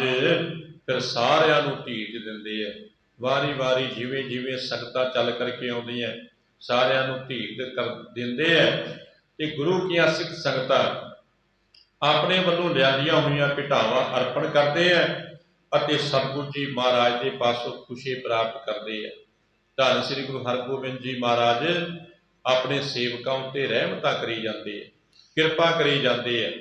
ਫਿਰ ਸਾਰਿਆਂ ਨੂੰ ਧੀਰਜ ਦਿੰਦੇ ਹੈ। ਵਾਰੀ ਵਾਰੀ ਜਿਵੇਂ ਜਿਵੇਂ ਸੰਗਤਾਂ ਚੱਲ ਕਰਕੇ ਆਉਂਦੀਆਂ ਸਾਰਿਆਂ ਨੂੰ ਧੀਰਜ ਕਰ ਦਿੰਦੇ ਹੈ। ਤੇ ਗੁਰੂ ਕੀਆਂ ਸਿੱਖ ਸੰਗਤਾਂ ਆਪਣੇ ਵੱਲੋਂ ਲਿਆਂਦੀਆਂ ਹੋਈਆਂ ਭੇਟਾਵਾਂ ਅਰਪਣ ਕਰਦੇ ਹੈ ਅਤੇ ਸਤਿਗੁਰੂ ਜੀ ਮਹਾਰਾਜ ਦੇ ਪਾਸੋਂ ਖੁਸ਼ੀ ਪ੍ਰਾਪਤ ਕਰਦੇ ਹੈ। ਧੰਨ ਸ੍ਰੀ ਗੁਰੂ ਹਰਗੋਬਿੰਦ ਜੀ ਮਹਾਰਾਜ ਆਪਣੇ ਸੇਵਕਾਂ ਉੱਤੇ ਰਹਿਮਤਾਂ ਕਰੀ ਜਾਂਦੇ ਹੈ, ਕਿਰਪਾ ਕਰੀ ਜਾਂਦੇ ਹੈ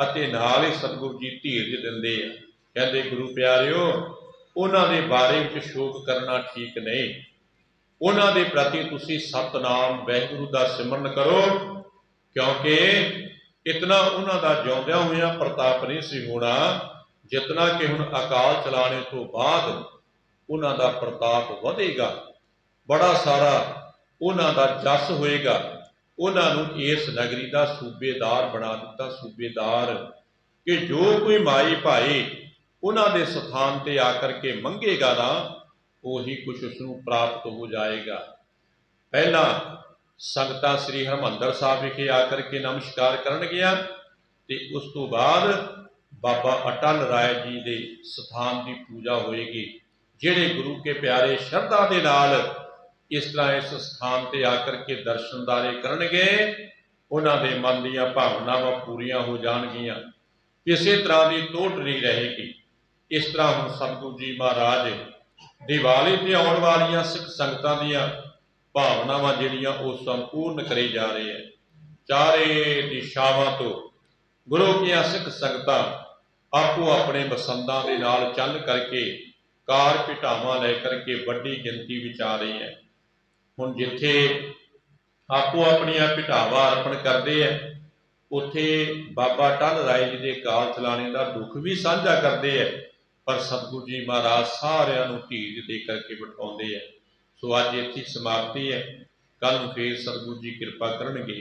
ਅਤੇ ਨਾਲ ਹੀ ਸਤਿਗੁਰੂ ਜੀ ਧੀਰਜ ਦਿੰਦੇ ਆ। ਕਹਿੰਦੇ ਗੁਰੂ ਪਿਆਰਿਓ ਉਹਨਾਂ ਦੇ ਬਾਰੇ ਵਿੱਚ ਸ਼ੋਕ ਕਰਨਾ ਠੀਕ ਨਹੀਂ। ਉਹਨਾਂ ਦੇ ਪ੍ਰਤੀ ਤੁਸੀਂ ਸਤਨਾਮ ਵਾਹਿਗੁਰੂ ਦਾ ਸਿਮਰਨ ਕਰੋ ਕਿਉਂਕਿ ਇਤਨਾ ਉਹਨਾਂ ਦਾ ਜਿਉਂਦਿਆਂ ਹੋਇਆਂ ਪ੍ਰਤਾਪ ਨਹੀਂ ਸੀ ਹੋਣਾ जितना कि हुण अकाल चलाने तो बाद उन्हां दा प्रताप वधेगा, बड़ा सारा उन्हां दा जस होएगा। उन्हां नूं इस नगरी का सूबेदार बना दिता, सूबेदार कि जो कोई माई भाई उन्हां दे स्थान ते आकर के मंगेगा ना, ਉਹੀ कुछ उसनूं प्राप्त हो जाएगा। पहला संगतां श्री हरमंदर साहिब विखे आकर के नमस्कार करनगियां ते उस तो बाद बाबा अटल राय जी के स्थान की पूजा होएगी। जिहड़े गुरु के प्यारे श्रद्धा के नाल इस तरह इस स्थान पर आकर के दर्शनदारे करनगे, उन्हां दे मन दीयां भावनावां पूरीआं हो जाणगीआं, किसी तरह की टोट नहीं रहेगी। इस तरह हुण सतगुरु जी महाराज दिवाली ते आउण वालियां सिख संगतां दीयां भावनावां जिहड़ियां वो संपूर्ण करे जा रहे हैं। चारे दिशावां तो गुरु कीआं सिख संगतां आपो अपने मसंदां दे नाल चल करके कार पिटावां लैकर के वड्डी गिनती विच आ रही है। हुण जिथे आपो अपनियां पिटावां अर्पण करते हैं, उत्थे बाबा अटल राय जी के काल चलाने का दुख भी साझा करते हैं, पर सतगुरु जी महाराज सारिਆਂ ਨੂੰ ਧੀਰਜ दे करके बिठाउंदे हैं। सो अज इत्थे समाप्ति है, कल नूं फिर सतगुरु जी किरपा करनगे।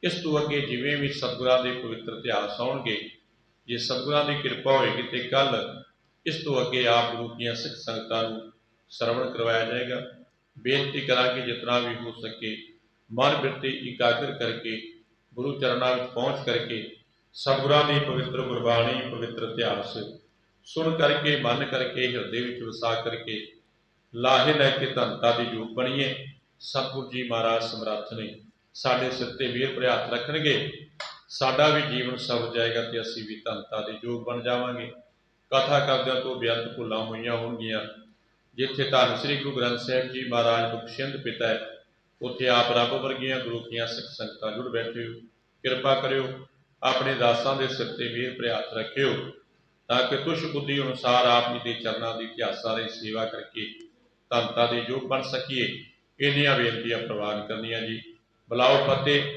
इस तो अगे जिवें भी सतगुरां दे पवित्र इतिहास आउणगे, जे सतगुरां दी किरपा होएगी तो कल इस तो अगे आप गुरु दीआं सिख संगतां नूं सरवण करवाया जाएगा। बेनती करांगे जितना भी हो सके मन बिरती एकाग्र करके गुरु चरणों में पहुँच करके सतगुरां दी पवित्र गुरबाणी पवित्र इतिहास सुन करके मन करके हृदय विच वसा करके लाहे लैके धनता की योग बनीए। सतगुरु जी महाराज समर्थ ने साडे सिर ते मेहर भरे हत्थ रखणगे, साडा भी जीवन सवर जाएगा तो असीं भी धनता के योग बन जावांगे। कथा करदिआं तो बेअंत भुलां होईआं होणगीआं। जिथे धन श्री गुरु ग्रंथ साहिब जी महाराज बख्शिंद पिता है, उत्थे आप रब वर्गियां गुरु कीआं सिख संगतां जुड़ बैठे हो। किरपा करियो अपने दासां दे सिर ते मेहर भरे हत्थ रखियो, ताकि तुष बुद्धि अनुसार आप जी के चरणों की इतिहासा की सेवा करके धनता के योग बन सकीए। इन्नियां बेनतियां प्रवान करनियां जी। बुलाओ फतेह।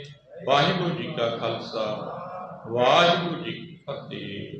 वाहिगुरू जी का खालसा, वाहिगुरू जी की फतेह।